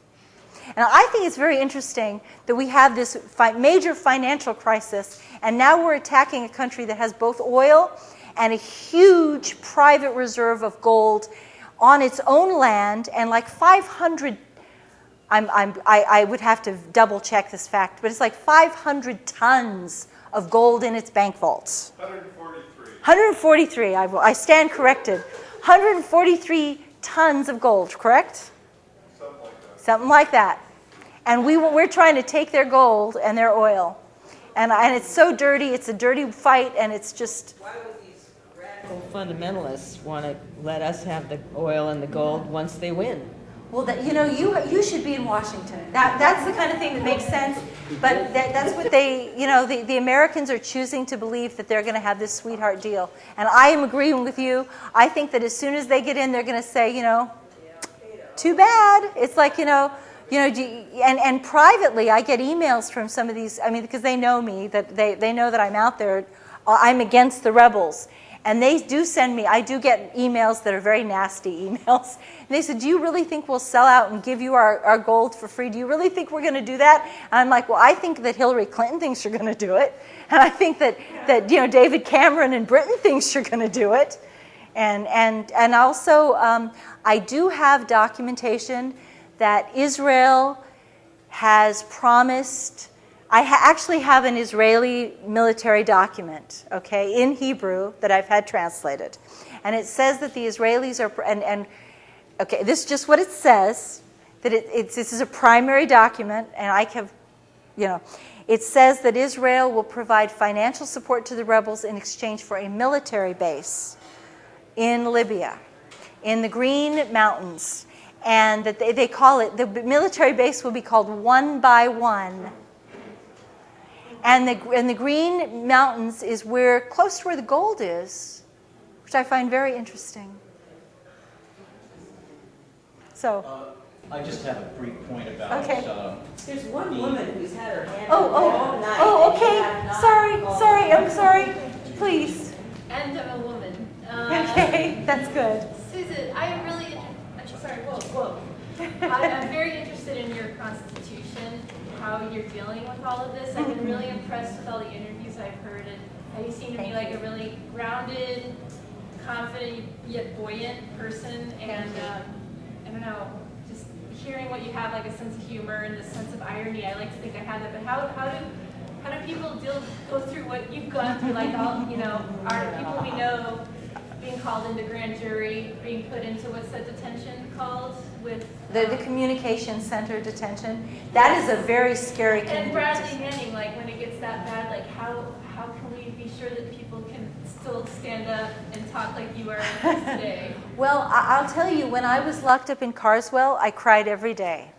Speaker 2: And I think it's very interesting that we have this major financial crisis, and now we're attacking a country that has both oil and a huge private reserve of gold on its own land, and like 500 I would have to double check this fact, but it's like 500 tons of gold in its bank vaults. 143. 143, I stand corrected. 143 tons of gold, correct?
Speaker 1: Something like that.
Speaker 2: Something like that. And we're trying to take their gold and their oil. And it's so dirty, it's a dirty fight, and it's just...
Speaker 3: Why would these radical fundamentalists want to let us have the oil and the gold once they win?
Speaker 2: Well, you should be in Washington. That's the kind of thing that makes sense. But that's what the Americans are choosing to believe, that they're going to have this sweetheart deal. And I am agreeing with you. I think that as soon as they get in, they're going to say, too bad. It's like, and privately, I get emails from some of these, because they know me, that they know that I'm out there. I'm against the rebels. And they do send me, I do get emails that are very nasty emails. And they said, do you really think we'll sell out and give you our gold for free? Do you really think we're going to do that? And I'm like, well, I think that Hillary Clinton thinks you're going to do it. And I think that David Cameron in Britain thinks you're going to do it. And also, I do have documentation that Israel has promised. I actually have an Israeli military document, okay, in Hebrew that I've had translated. And it says that the Israelis are, okay, this is just what it says, that this is a primary document, and I have, it says that Israel will provide financial support to the rebels in exchange for a military base in Libya, in the Green Mountains. And that they call it, the military base will be called One by One. And the Green Mountains is close to where the gold is, which I find very interesting. So.
Speaker 4: I just have a brief point about.
Speaker 2: Okay.
Speaker 3: There's one woman who's had her hand
Speaker 2: all night. Okay. Sorry. I'm sorry. Please.
Speaker 11: And I'm a woman.
Speaker 2: Okay, that's good.
Speaker 11: Susan, I'm really sorry. Whoa. I'm very interested in your constitution, how you're dealing with all of this. I've been really impressed with all the interviews I've heard, and how you seem to be like a really grounded, confident, yet buoyant person. And I don't know, just hearing what you have, like a sense of humor and a sense of irony. I like to think I have that, but how do people go through what you've gone through? Like our people we know being called into grand jury, being put into what's that detention called with
Speaker 2: the communication center detention. That is a very scary thing.
Speaker 11: And Bradley Manning, like when it gets that bad, like how can we be sure that people can still stand up and talk like you are today?
Speaker 2: Well, I'll tell you, when I was locked up in Carswell, I cried every day.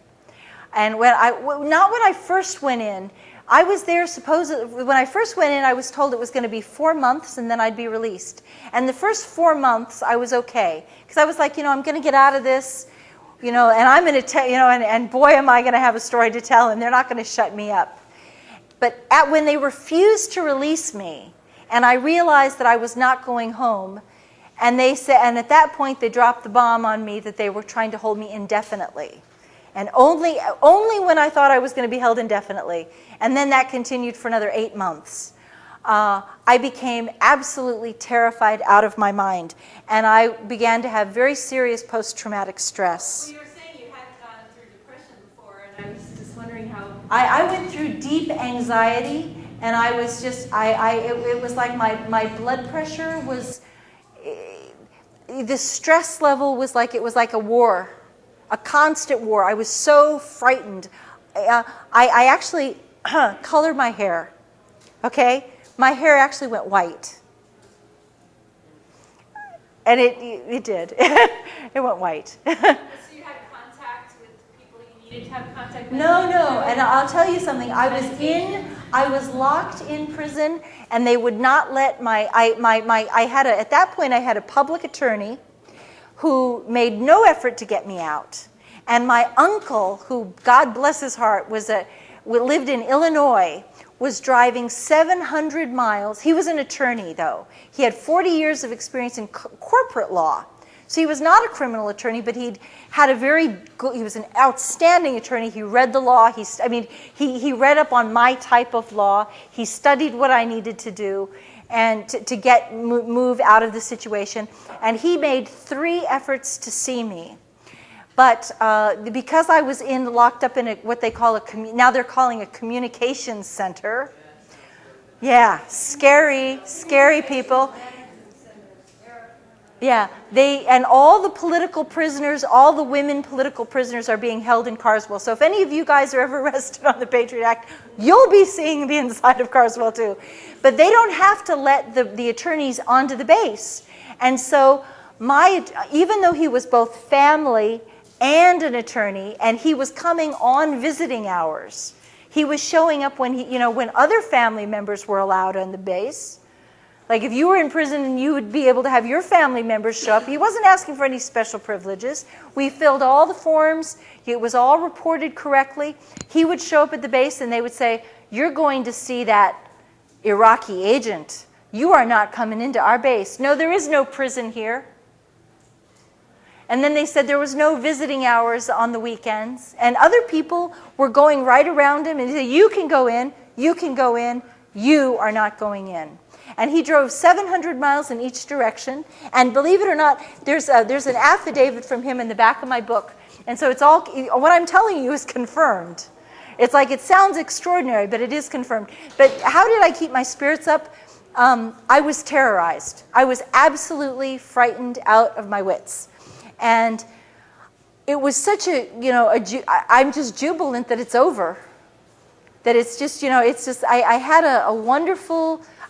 Speaker 2: And not when I first went in. I was there supposedly, when I first went in, I was told it was going to be 4 months and then I'd be released. And the first 4 months, I was okay. Because I was like, I'm going to get out of this, and I'm going to tell, and boy, am I going to have a story to tell, and they're not going to shut me up. But when they refused to release me, and I realized that I was not going home, and at that point, they dropped the bomb on me that they were trying to hold me indefinitely. And only when I thought I was going to be held indefinitely. And then that continued for another 8 months. I became absolutely terrified out of my mind. And I began to have very serious post-traumatic stress.
Speaker 11: Well, you were saying you hadn't gone through depression before, and I was just wondering how...
Speaker 2: I went through deep anxiety, and I was just, it was like my blood pressure was, the stress level was like, it was like a war. A constant war. I was so frightened. I actually colored my hair. okay, my hair actually went white. And it did. It went white.
Speaker 11: So you had contact with people you needed to have contact with?
Speaker 2: No. And I'll tell you something. I was locked in prison, and they would not let at that point I had a public attorney who made no effort to get me out. And my uncle, who, God bless his heart, lived in Illinois, was driving 700 miles. He was an attorney, though. He had 40 years of experience in corporate law. So he was not a criminal attorney, but he was an outstanding attorney. He read the law. He read up on my type of law. He studied what I needed to do and to move out of the situation. And he made 3 efforts to see me. But because I was locked up in what they call now they're calling a communications center. Yeah, scary people. Yeah, and all the political prisoners, all the women political prisoners are being held in Carswell. So if any of you guys are ever arrested on the Patriot Act, you'll be seeing the inside of Carswell too. But they don't have to let the attorneys onto the base. And so even though he was both family and an attorney, and he was coming on visiting hours, he was showing up when when other family members were allowed on the base. Like if you were in prison and you would be able to have your family members show up. He wasn't asking for any special privileges. We filled all the forms. It was all reported correctly. He would show up at the base and they would say, "You're going to see that Iraqi agent. You are not coming into our base." "No, there is no prison here." And then they said there was no visiting hours on the weekends. And other people were going right around him and he said, "You can go in, you can go in, you are not going in." And he drove 700 miles in each direction. And believe it or not, there's an affidavit from him in the back of my book. And so it's all, what I'm telling you is confirmed. It's like, it sounds extraordinary, but it is confirmed. But how did I keep my spirits up? I was terrorized. I was absolutely frightened out of my wits. And it was such I'm just jubilant that it's over. That it's just,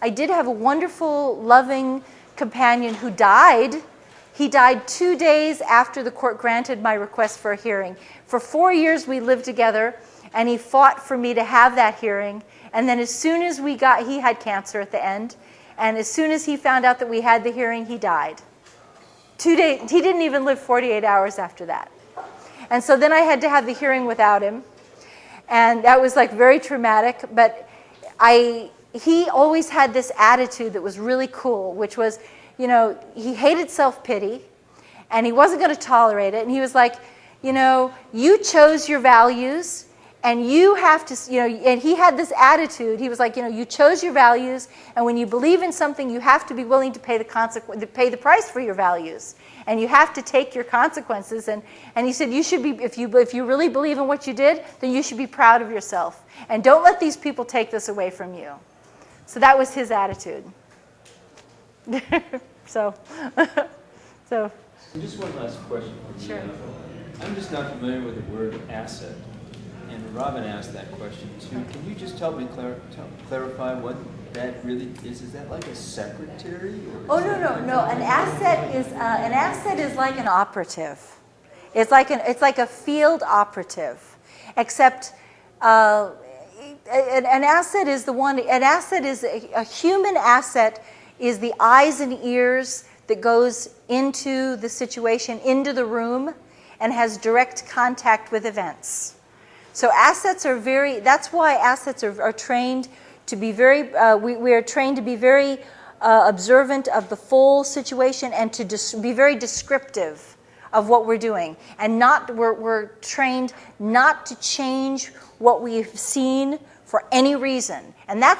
Speaker 2: I did have a wonderful, loving companion who died. He died 2 days after the court granted my request for a hearing. For 4 years we lived together, and he fought for me to have that hearing. And then as soon as he had cancer at the end, and as soon as he found out that we had the hearing, he died. 2 days, he didn't even live 48 hours after that. And so then I had to have the hearing without him. And that was like very traumatic, but he always had this attitude that was really cool, which was, he hated self-pity, and he wasn't going to tolerate it. And he was like, you chose your values, and you have to, and he had this attitude. He was like, you chose your values, and when you believe in something, you have to be willing to pay the price for your values. And you have to take your consequences. And he said, you should be, if you really believe in what you did, then you should be proud of yourself. And don't let these people take this away from you. So that was his attitude. So.
Speaker 10: Just one last question.
Speaker 2: Sure.
Speaker 10: I'm just not familiar with the word asset. And Robin asked that question too. Can you just help me clarify what that really is? Is that like a secretary?
Speaker 2: Or no. An asset is like an operative. It's like a field operative, except an asset is a human asset is the eyes and ears that goes into the situation, into the room, and has direct contact with events. So assets are that's why assets are trained to be very, we are trained to be very observant of the full situation and to be very descriptive of what we're doing. And we're trained not to change what we've seen for any reason. And that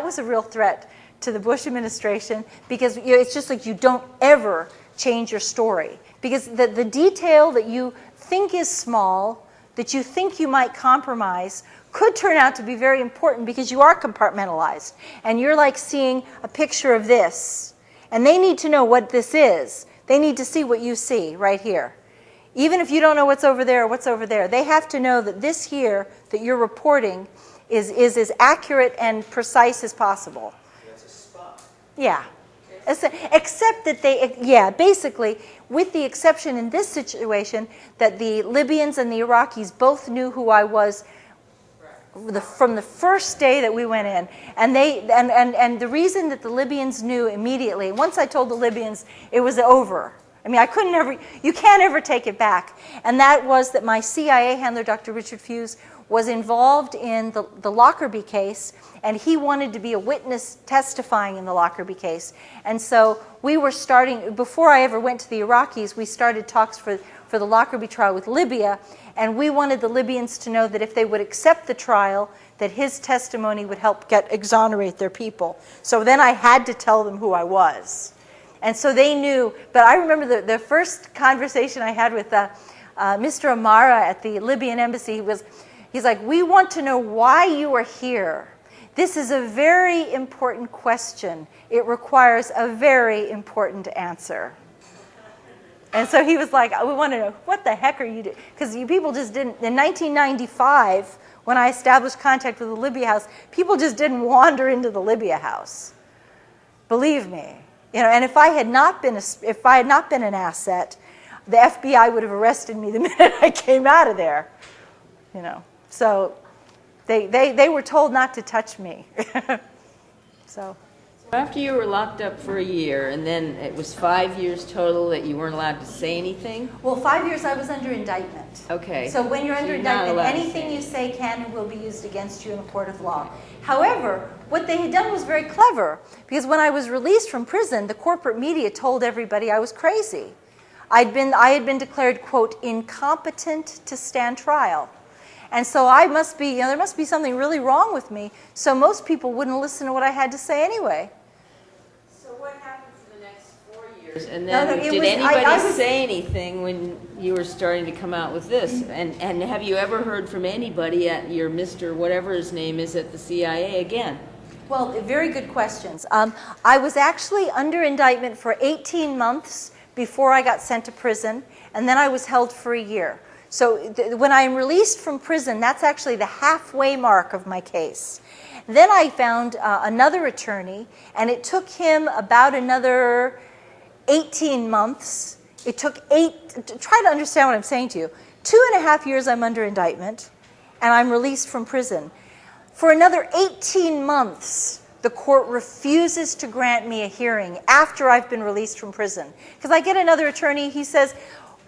Speaker 2: was a real threat to the Bush administration, because it's just like you don't ever change your story. Because the detail that you think is small, that you think you might compromise, could turn out to be very important, because you are compartmentalized. And you're like seeing a picture of this. And they need to know what this is. They need to see what you see right here. Even if you don't know what's over there or what's over there, they have to know that this here that you're reporting is as accurate and precise as possible.
Speaker 10: That's a spot.
Speaker 2: Yeah. Except that basically, with the exception in this situation that the Libyans and the Iraqis both knew who I was from the first day that we went in. And the reason that the Libyans knew immediately, once I told the Libyans, it was over. I mean, you can't ever take it back. And that was that my CIA handler, Dr. Richard Fuse, was involved in the Lockerbie case, and he wanted to be a witness testifying in the Lockerbie case. And so we were starting, before I ever went to the Iraqis, we started talks for the Lockerbie trial with Libya, and we wanted the Libyans to know that if they would accept the trial, that his testimony would help exonerate their people. So then I had to tell them who I was. And so they knew, but I remember the first conversation I had with Mr. Amara at the Libyan embassy. He's like, we want to know why you are here. This is a very important question. It requires a very important answer. And so he was like, we want to know, what the heck are you doing? Because you people just didn't, in 1995, when I established contact with the Libya House, people just didn't wander into the Libya House. Believe me. And if I had not been an asset, the FBI would have arrested me the minute I came out of there. So they were told not to touch me. So
Speaker 3: after you were locked up for a year, and then it was 5 years total that you weren't allowed to say anything?
Speaker 2: Well, 5 years I was under indictment.
Speaker 3: Okay.
Speaker 2: So when you're under
Speaker 3: not
Speaker 2: indictment,
Speaker 3: allowed to
Speaker 2: anything
Speaker 3: say
Speaker 2: you say can and will be used against you in a court of law. However, what they had done was very clever, because when I was released from prison, the corporate media told everybody I was crazy. I had been declared, quote, incompetent to stand trial. And so I must be, there must be something really wrong with me, so most people wouldn't listen to what I had to say anyway.
Speaker 3: So what happened for the next 4 years? And
Speaker 2: No,
Speaker 3: then
Speaker 2: no,
Speaker 3: did anybody say anything when you were starting to come out with this? And have you ever heard from anybody at your Mr. whatever his name is at the CIA again?
Speaker 2: Well, very good questions. I was actually under indictment for 18 months before I got sent to prison, and then I was held for a year. So when I'm released from prison, that's actually the halfway mark of my case. Then I found another attorney, and it took him about another 18 months. It took try to understand what I'm saying to you. 2.5 years I'm under indictment, and I'm released from prison. For another 18 months, the court refuses to grant me a hearing after I've been released from prison. Because I get another attorney, he says,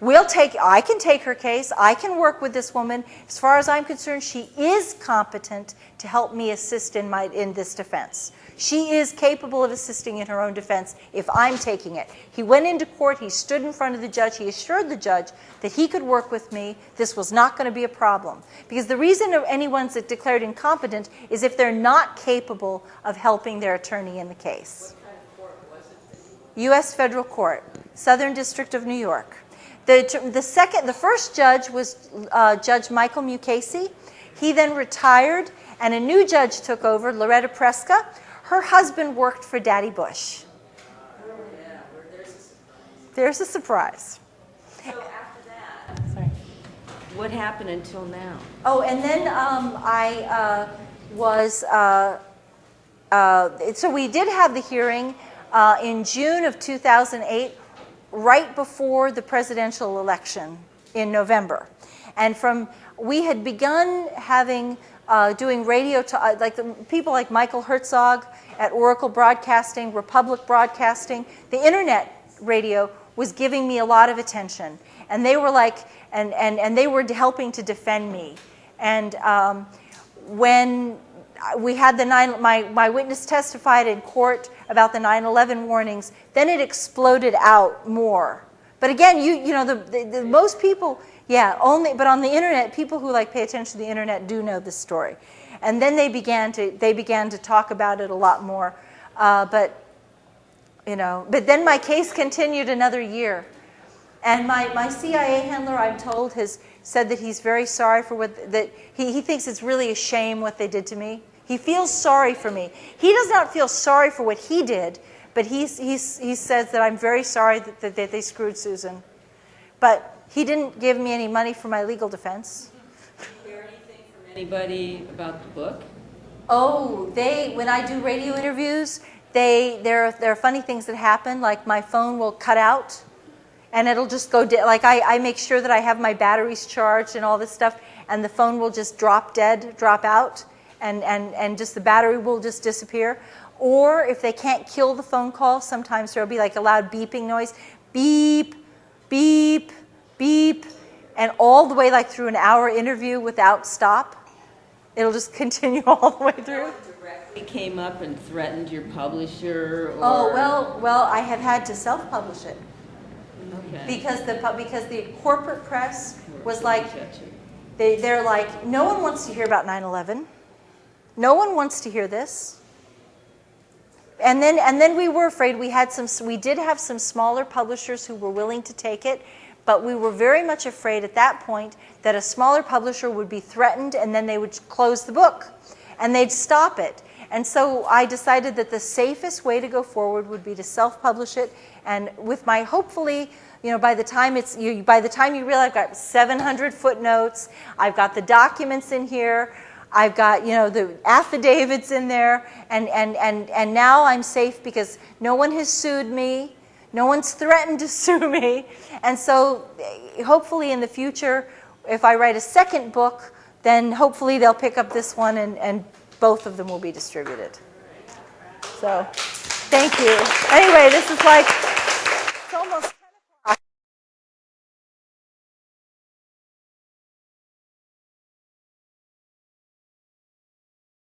Speaker 2: I can take her case, I can work with this woman. As far as I'm concerned, she is competent to help me assist in this defense. She is capable of assisting in her own defense if I'm taking it. He went into court, he stood in front of the judge, he assured the judge that he could work with me, this was not going to be a problem. Because the reason anyone's declared incompetent is if they're not capable of helping their attorney in the case.
Speaker 3: What kind of court was it?
Speaker 2: U.S. Federal Court, Southern District of New York. The first judge was Judge Michael Mukasey. He then retired, and a new judge took over, Loretta Preska. Her husband worked for Daddy Bush.
Speaker 3: Oh, yeah, there's a surprise.
Speaker 2: There's a surprise.
Speaker 3: So after that,
Speaker 2: Sorry.
Speaker 3: what happened until now?
Speaker 2: Oh, and then I was, so we did have the hearing in June of 2008, right before the presidential election in November. And we had begun doing radio, people like Michael Herzog at Oracle Broadcasting, Republic Broadcasting. The internet radio was giving me a lot of attention. And they were and they were helping to defend me. And when we had my witness testified in court about the 9/11 warnings, then it exploded out more. But again, the most people, but on the internet, people who pay attention to the internet do know this story. And then they began to talk about it a lot more. But then my case continued another year. And my CIA handler, I'm told, has said that he's very sorry for he thinks it's really a shame what they did to me. He feels sorry for me. He does not feel sorry for what he did, but he says that I'm very sorry that they screwed Susan. But he didn't give me any money for my legal defense.
Speaker 3: Did you hear anything from anybody about the book?
Speaker 2: Oh, when I do radio interviews, there are funny things that happen, like my phone will cut out, and it'll just go dead. Like I make sure that I have my batteries charged and all this stuff, and the phone will just drop out, and just the battery will just disappear. Or if they can't kill the phone call, sometimes there'll be like a loud beeping noise, beep, beep, beep, and all the way like through an hour interview without stop. It'll just continue all the way through.
Speaker 3: Directly came up and threatened your publisher, or?
Speaker 2: Oh, well, I have had to self-publish it.
Speaker 3: Okay.
Speaker 2: Because the corporate press was like, they're like, no one wants to hear about 9/11. No one wants to hear this. And then we were afraid. We did have some smaller publishers who were willing to take it, but we were very much afraid at that point that a smaller publisher would be threatened and then they would close the book and they'd stop it. And so I decided that the safest way to go forward would be to self-publish it, and with my, hopefully, by the time you realize I've got 700 footnotes, I've got the documents in here, I've got, the affidavits in there, and now I'm safe because no one has sued me. No one's threatened to sue me. And so hopefully in the future, if I write a second book, then hopefully they'll pick up this one and both of them will be distributed. So thank you. Anyway, this is like